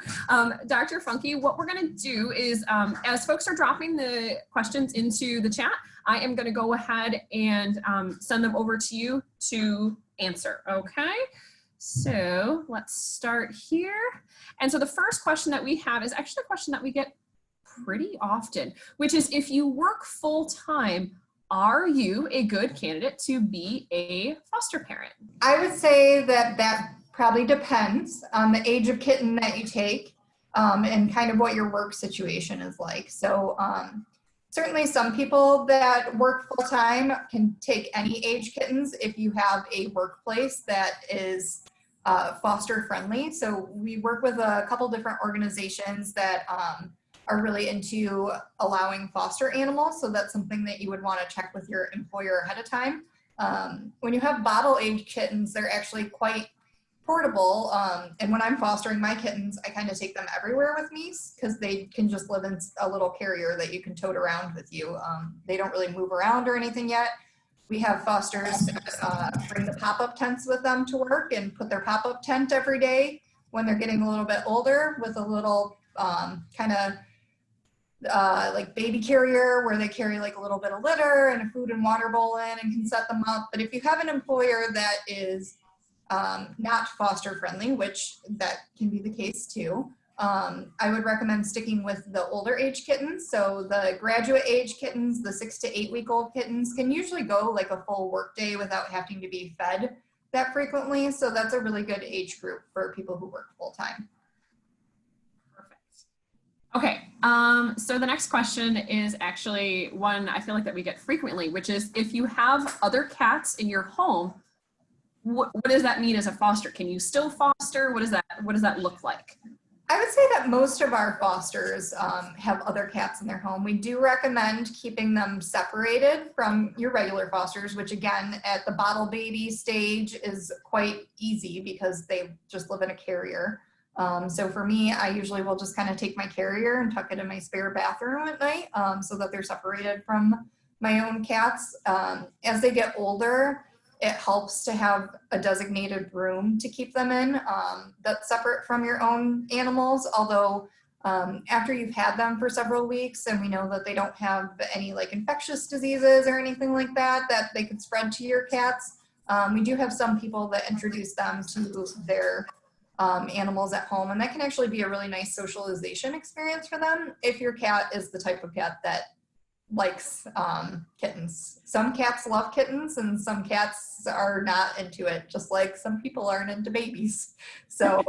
Dr. Funky, what we're going to do is, as folks are dropping the questions into the chat, I am going to go ahead and send them over to you to answer, okay? So let's start here. And so the first question that we have is actually a question that we get pretty often, which is, if you work full-time, are you a good candidate to be a foster parent? I would say that probably depends on the age of kitten that you take, and kind of what your work situation is like. So certainly some people that work full-time can take any age kittens if you have a workplace that is foster friendly. So we work with a couple different organizations that are really into allowing foster animals. So that's something that you would want to check with your employer ahead of time. When you have bottle age kittens, they're actually quite portable. And when I'm fostering my kittens, I kind of take them everywhere with me because they can just live in a little carrier that you can tote around with you. They don't really move around or anything yet. We have fosters bring the pop-up tents with them to work and put their pop-up tent every day when they're getting a little bit older, with a little kind of like baby carrier where they carry like a little bit of litter and a food and water bowl in and can set them up. But if you have an employer that is not foster friendly, which that can be the case too, I would recommend sticking with the older age kittens. So the graduate age kittens, the 6 to 8 week old kittens, can usually go like a full work day without having to be fed that frequently. So that's a really good age group for people who work full time. Okay, so the next question is actually one I feel like that we get frequently, which is, if you have other cats in your home, what does that mean as a foster? Can you still foster? What does that look like? I would say that most of our fosters have other cats in their home. We do recommend keeping them separated from your regular fosters, which again, at the bottle baby stage is quite easy because they just live in a carrier. So for me, I usually will just kind of take my carrier and tuck it in my spare bathroom at night, so that they're separated from my own cats. As they get older, it helps to have a designated room to keep them in, that's separate from your own animals. Although after you've had them for several weeks and we know that they don't have any like infectious diseases or anything like that they could spread to your cats, we do have some people that introduce them to their animals at home, and that can actually be a really nice socialization experience for them if your cat is the type of cat that likes kittens. Some cats love kittens and some cats are not into it, just like some people aren't into babies. So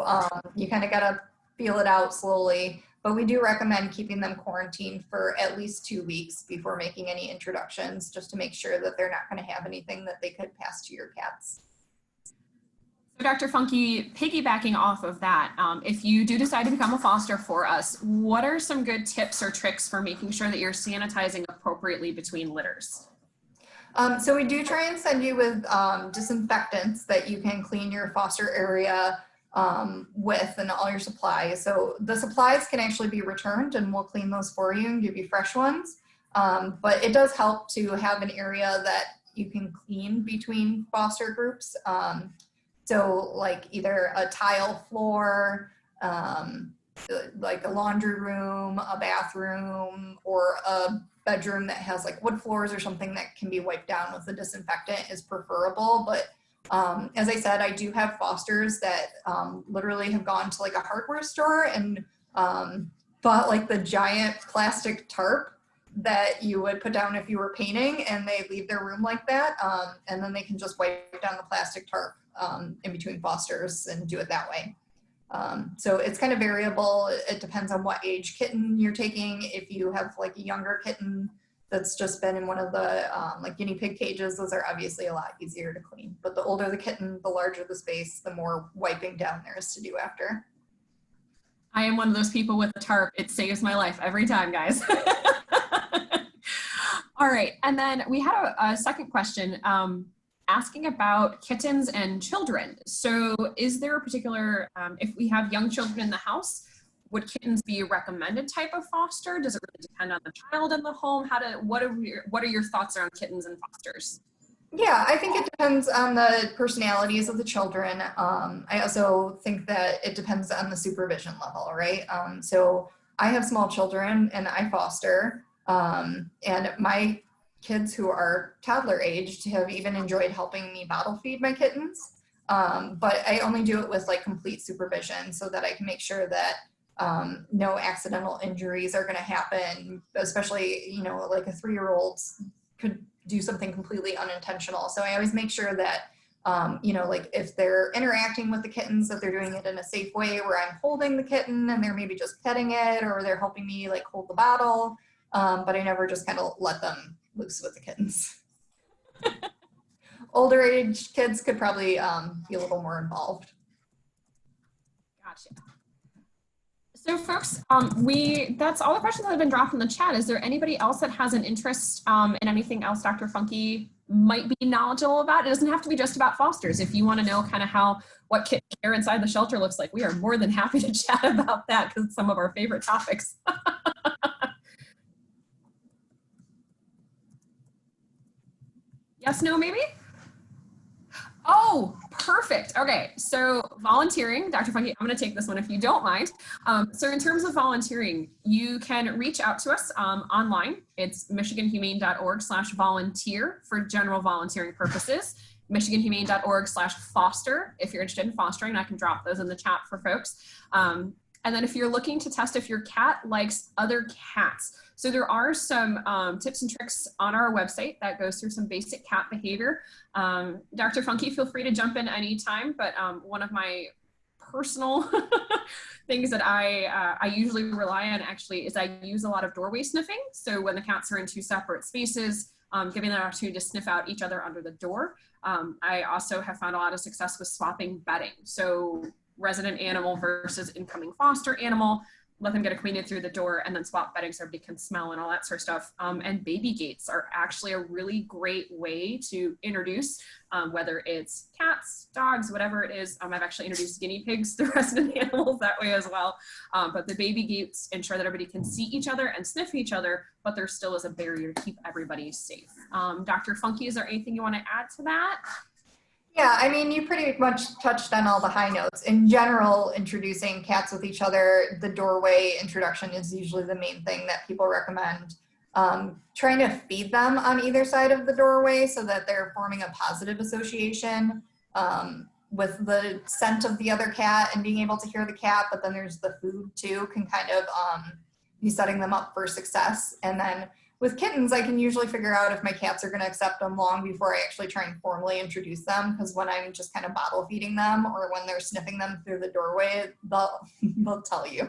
you kind of got to feel it out slowly, but we do recommend keeping them quarantined for at least 2 weeks before making any introductions, just to make sure that they're not going to have anything that they could pass to your cats. So Dr. Funky, piggybacking off of that, if you do decide to become a foster for us, what are some good tips or tricks for making sure that you're sanitizing appropriately between litters? So we do try and send you with disinfectants that you can clean your foster area with, and all your supplies. So the supplies can actually be returned and we'll clean those for you and give you fresh ones. But it does help to have an area that you can clean between foster groups. So like either a tile floor, like a laundry room, a bathroom, or a bedroom that has like wood floors or something that can be wiped down with a disinfectant is preferable. But as I said, I do have fosters that literally have gone to like a hardware store and bought like the giant plastic tarp that you would put down if you were painting, and they leave their room like that. And then they can just wipe down the plastic tarp in between fosters and do it that way. So it's kind of variable. It depends on what age kitten you're taking. If you have like a younger kitten that's just been in one of the like guinea pig cages, those are obviously a lot easier to clean. But the older the kitten, the larger the space, the more wiping down there is to do after. I am one of those people with a tarp. It saves my life every time, guys. All right, and then we had a second question asking about kittens and children. So is there a particular, if we have young children in the house, would kittens be a recommended type of foster? Does it really depend on the child in the home? What are your thoughts around kittens and fosters? Yeah, I think it depends on the personalities of the children. I also think that it depends on the supervision level, right? So I have small children and I foster, and my kids who are toddler aged have even enjoyed helping me bottle feed my kittens. But I only do it with like complete supervision so that I can make sure that no accidental injuries are going to happen, especially, you know, like a 3-year-old could do something completely unintentional. So I always make sure that, you know, like if they're interacting with the kittens, that they're doing it in a safe way where I'm holding the kitten and they're maybe just petting it, or they're helping me like hold the bottle. But I never just kind of let them loose with the kittens. Older age kids could probably be a little more involved. Gotcha. So folks, that's all the questions that have been dropped in the chat. Is there anybody else that has an interest in anything else Dr. Funky might be knowledgeable about? It doesn't have to be just about fosters. If you want to know kind of what kitten care inside the shelter looks like, we are more than happy to chat about that because it's some of our favorite topics. Yes, no, maybe? Oh, perfect. Okay, so volunteering, Dr. Funky, I'm going to take this one if you don't mind. So in terms of volunteering, you can reach out to us online. It's michiganhumane.org/volunteer for general volunteering purposes. michiganhumane.org/foster if you're interested in fostering. I can drop those in the chat for folks. And then if you're looking to test if your cat likes other cats. So there are some tips and tricks on our website that goes through some basic cat behavior. Dr. Funky, feel free to jump in anytime, but one of my personal things that I usually rely on actually is I use a lot of doorway sniffing. So when the cats are in 2 separate spaces, giving them an opportunity to sniff out each other under the door. I also have found a lot of success with swapping bedding. So resident animal versus incoming foster animal, let them get acquainted through the door and then swap bedding so everybody can smell and all that sort of stuff. And baby gates are actually a really great way to introduce, whether it's cats, dogs, whatever it is. I've actually introduced guinea pigs to resident animals that way as well. But the baby gates ensure that everybody can see each other and sniff each other, but there still is a barrier to keep everybody safe. Dr. Funky, is there anything you want to add to that? Yeah, I mean, you pretty much touched on all the high notes. In general, introducing cats with each other, the doorway introduction is usually the main thing that people recommend. Trying to feed them on either side of the doorway so that they're forming a positive association with the scent of the other cat and being able to hear the cat, but then there's the food too, can kind of be setting them up for success. And then with kittens, I can usually figure out if my cats are going to accept them long before I actually try and formally introduce them, because when I'm just kind of bottle feeding them or when they're sniffing them through the doorway, they'll tell you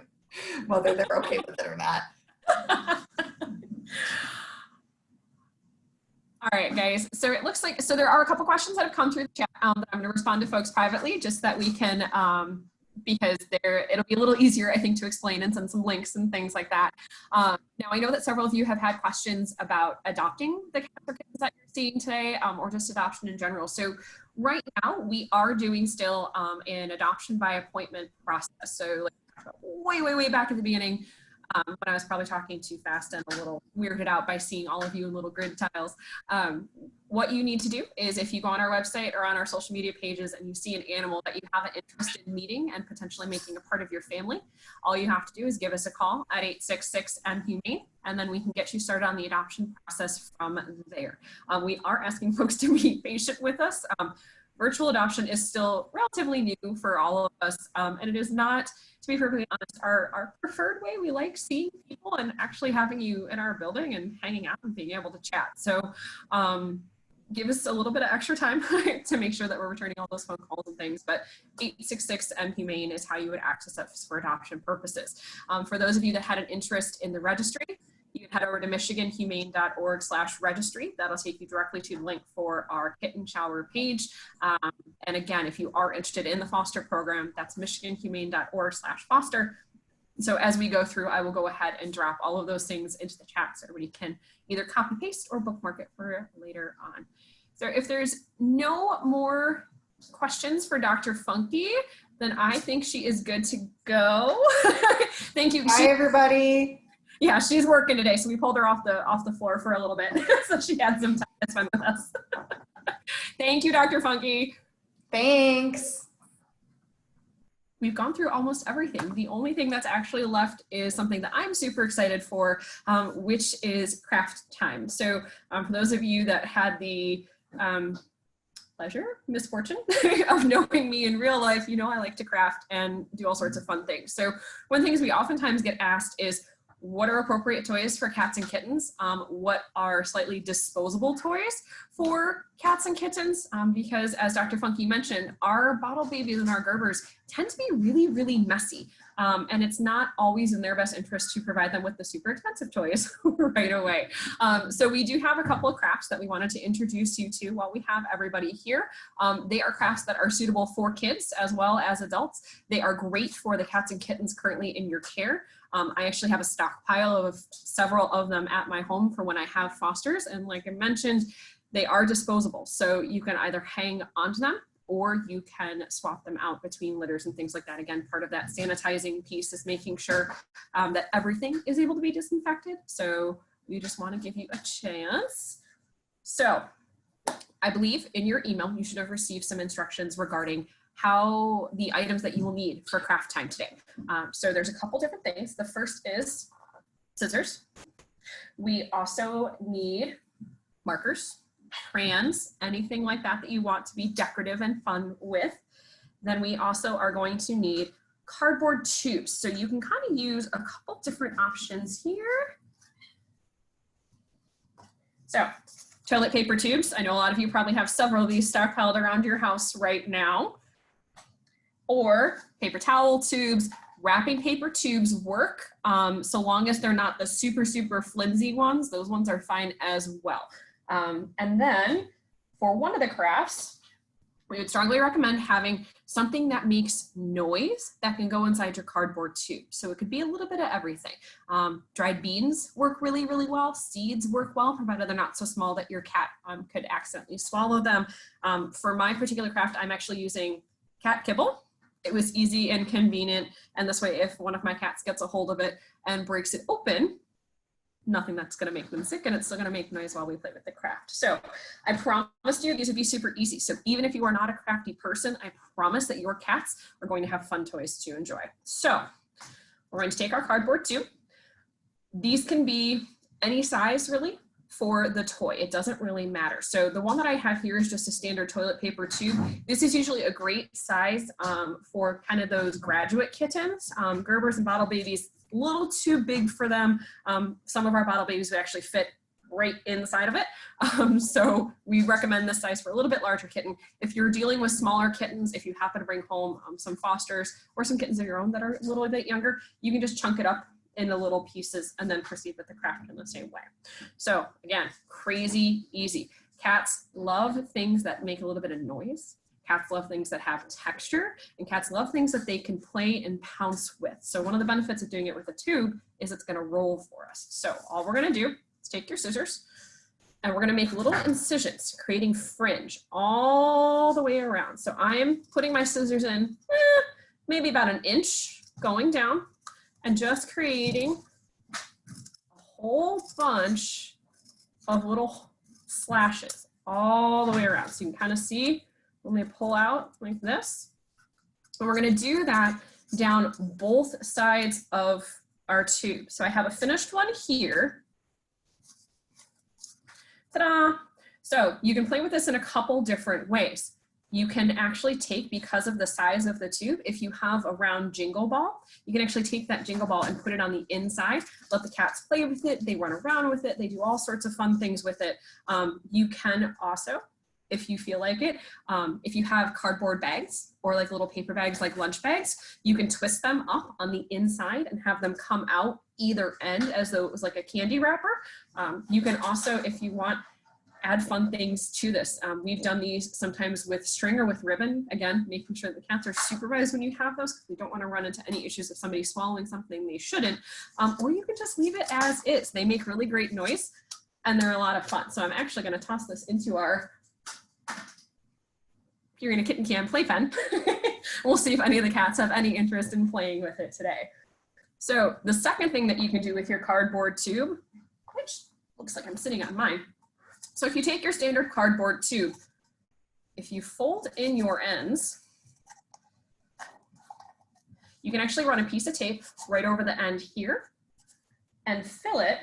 whether they're okay with it or not. All right, guys. So it looks like, so there are a couple questions that have come through the chat that I'm going to respond to folks privately, just that we can, because it'll be a little easier, I think, to explain and send some links and things like that. Now, I know that several of you have had questions about adopting the cats or kittens that you're seeing today, or just adoption in general. So right now, we are doing still an adoption by appointment process. So like way back at the beginning, when I was probably talking too fast and a little weirded out by seeing all of you in little grid tiles. What you need to do is if you go on our website or on our social media pages and you see an animal that you have an interest in meeting and potentially making a part of your family, all you have to do is give us a call at 866-MHUMANE, and then we can get you started on the adoption process from there. We are asking folks to be patient with us. virtual adoption is still relatively new for all of us, and it is not, to be perfectly honest, our preferred way. We like seeing people and actually having you in our building and hanging out and being able to chat. So give us a little bit of extra time to make sure that we're returning all those phone calls and things, but 866-MHumane is how you would access us for adoption purposes. For those of you that had an interest in the registry, you can head over to michiganhumane.org/registry. That'll take you directly to the link for our Kitten Shower page. And again, if you are interested in the foster program, that's michiganhumane.org/foster. So as we go through, I will go ahead and drop all of those things into the chat so everybody can either copy paste or bookmark it for later on. So if there's no more questions for Dr. Funky, then I think she is good to go. Thank you. Bye, everybody. Yeah, she's working today, so we pulled her off the floor for a little bit, so she had some time to spend with us. Thank you, Dr. Funky. Thanks. We've gone through almost everything. The only thing that's actually left is something that I'm super excited for, which is craft time. So for those of you that had the misfortune of knowing me in real life, you know I like to craft and do all sorts of fun things. So one of the things we oftentimes get asked is, what are appropriate toys for cats and kittens? What are slightly disposable toys for cats and kittens? Because as Dr. Funky mentioned, our bottle babies and our Gerbers tend to be really, really messy. And it's not always in their best interest to provide them with the super expensive toys right away. So we do have a couple of crafts that we wanted to introduce you to while we have everybody here. They are crafts that are suitable for kids as well as adults. They are great for the cats and kittens currently in your care. I actually have a stockpile of several of them at my home for when I have fosters. And like I mentioned, they are disposable. So you can either hang onto them or you can swap them out between litters and things like that. Again, part of that sanitizing piece is making sure that everything is able to be disinfected. So we just want to give you a chance. So I believe in your email, you should have received some instructions regarding how the items that you will need for craft time today. So there's a couple different things. The first is scissors. We also need markers, crayons, anything like that that you want to be decorative and fun with. Then we also are going to need cardboard tubes. So you can kind of use a couple different options here. So toilet paper tubes. I know a lot of you probably have several of these stockpiled around your house right now. Or paper towel tubes. Wrapping paper tubes work so long as they're not the super, super flimsy ones. Those ones are fine as well. And then for one of the crafts, we would strongly recommend having something that makes noise that can go inside your cardboard tube. So it could be a little bit of everything. Dried beans work really, really well. Seeds work well, provided they're not so small that your cat could accidentally swallow them. For my particular craft, I'm actually using cat kibble. It was easy and convenient. And this way, if one of my cats gets a hold of it and breaks it open, nothing that's gonna make them sick, and it's still gonna make noise while we play with the craft. So I promised you these would be super easy. So even if you are not a crafty person, I promise that your cats are going to have fun toys to enjoy. So we're going to take our cardboard tube. These can be any size really for the toy. It doesn't really matter. So the one that I have here is just a standard toilet paper tube. This is usually a great size for kind of those graduate kittens. Gerbers and bottle babies, a little too big for them. Some of our bottle babies would actually fit right inside of it. So we recommend this size for a little bit larger kitten. If you're dealing with smaller kittens, if you happen to bring home some fosters or some kittens of your own that are a little bit younger, you can just chunk it up into little pieces and then proceed with the craft in the same way. So again, crazy easy. Cats love things that make a little bit of noise. Cats love things that have texture, and cats love things that they can play and pounce with. So one of the benefits of doing it with a tube is it's gonna roll for us. So all we're gonna do is take your scissors and we're gonna make little incisions, creating fringe all the way around. So I am putting my scissors in maybe about 1 inch going down, and just creating a whole bunch of little slashes all the way around. So you can kind of see when we pull out like this. And we're gonna do that down both sides of our tube. So I have a finished one here. Ta-da! So you can play with this in a couple different ways. you can actually take, because of the size of the tube, if you have a round jingle ball, you can actually take that jingle ball and put it on the inside, let the cats play with it, they run around with it, they do all sorts of fun things with it. You can also, if you feel like it, if you have cardboard bags or like little paper bags, like lunch bags, you can twist them up on the inside and have them come out either end as though it was like a candy wrapper. You can also, if you want, add fun things to this. We've done these sometimes with string or with ribbon. Again, making sure the cats are supervised when you have those, because we don't want to run into any issues of somebody swallowing something they shouldn't. Or you can just leave it as is. They make really great noise and they're a lot of fun. So I'm actually going to toss this into our Purina Kitten Cam playpen. We'll see if any of the cats have any interest in playing with it today. So the second thing that you can do with your cardboard tube, which looks like I'm sitting on mine. So if you take your standard cardboard tube, if you fold in your ends, you can actually run a piece of tape right over the end here and fill it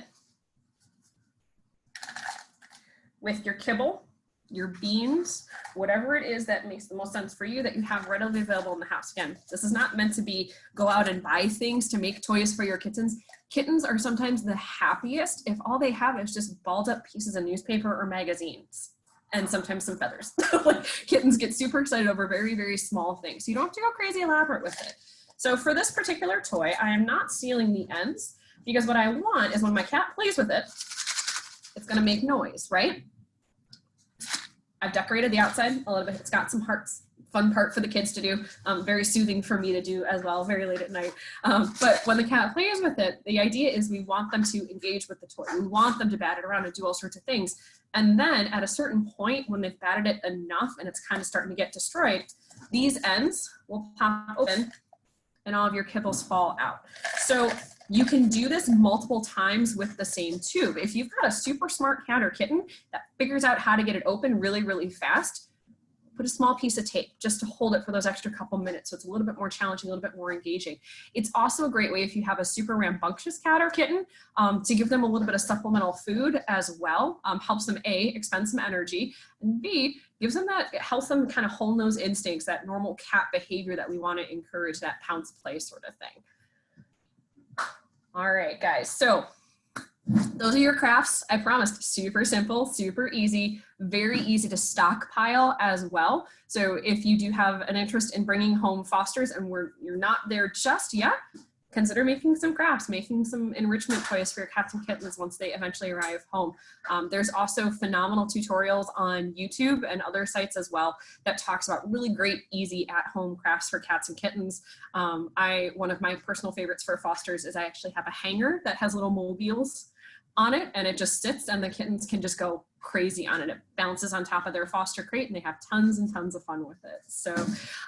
with your kibble, your beans, whatever it is that makes the most sense for you that you have readily available in the house. Again, this is not meant to be go out and buy things to make toys for your kittens. Kittens are sometimes the happiest if all they have is just balled up pieces of newspaper or magazines and sometimes some feathers. Like, kittens get super excited over very, very small things. You don't have to go crazy elaborate with it. So for this particular toy, I am not sealing the ends because what I want is when my cat plays with it, it's gonna make noise, right? I've decorated the outside a little bit. It's got some hearts, fun part for the kids to do, very soothing for me to do as well, very late at night. But when the cat plays with it, the idea is we want them to engage with the toy. We want them to bat it around and do all sorts of things. And then at a certain point, when they've batted it enough and it's kind of starting to get destroyed, these ends will pop open and all of your kibbles fall out. So you can do this multiple times with the same tube. If you've got a super smart cat or kitten that figures out how to get it open really, really fast, put a small piece of tape just to hold it for those extra couple minutes. So it's a little bit more challenging, a little bit more engaging. It's also a great way if you have a super rambunctious cat or kitten to give them a little bit of supplemental food as well. Helps them A, expend some energy, and B, gives them that, helps them kind of hone those instincts, that normal cat behavior that we want to encourage, that pounce play sort of thing. All right, guys, so those are your crafts. I promised, super simple, super easy, very easy to stockpile as well. So if you do have an interest in bringing home fosters and you're not there just yet, consider making some crafts, making some enrichment toys for your cats and kittens once they eventually arrive home. There's also phenomenal tutorials on YouTube and other sites as well that talks about really great, easy at-home crafts for cats and kittens. One of my personal favorites for fosters is I actually have a hanger that has little mobiles on it, and it just sits and the kittens can just go crazy on it. It bounces on top of their foster crate and they have tons and tons of fun with it. So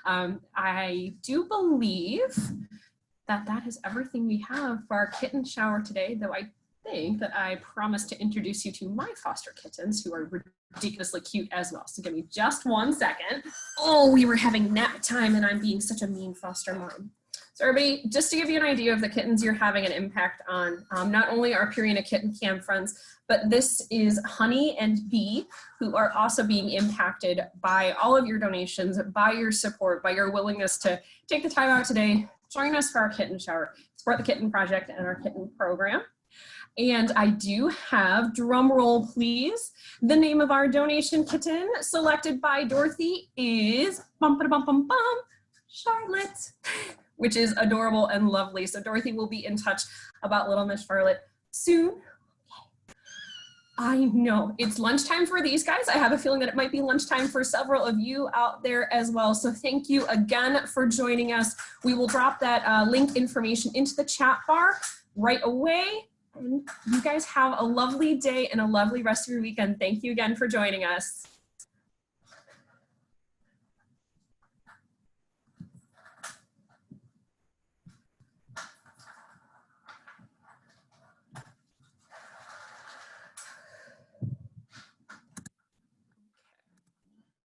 I do believe that is everything we have for our kitten shower today, though I think that I promised to introduce you to my foster kittens who are ridiculously cute as well. So give me just 1 second. Oh, we were having nap time and I'm being such a mean foster mom. So everybody, just to give you an idea of the kittens you're having an impact on, not only our Purina Kitten Cam friends, but this is Honey and Bee, who are also being impacted by all of your donations, by your support, by your willingness to take the time out today, join us for our kitten shower, support the Kitten Project and our kitten program. And I do have, drum roll please, the name of our donation kitten selected by Dorothy is Charlotte, which is adorable and lovely. So Dorothy will be in touch about little Miss Charlotte soon. I know it's lunchtime for these guys. I have a feeling that it might be lunchtime for several of you out there as well. So thank you again for joining us. We will drop that link information into the chat bar right away. And you guys have a lovely day and a lovely rest of your weekend. Thank you again for joining us.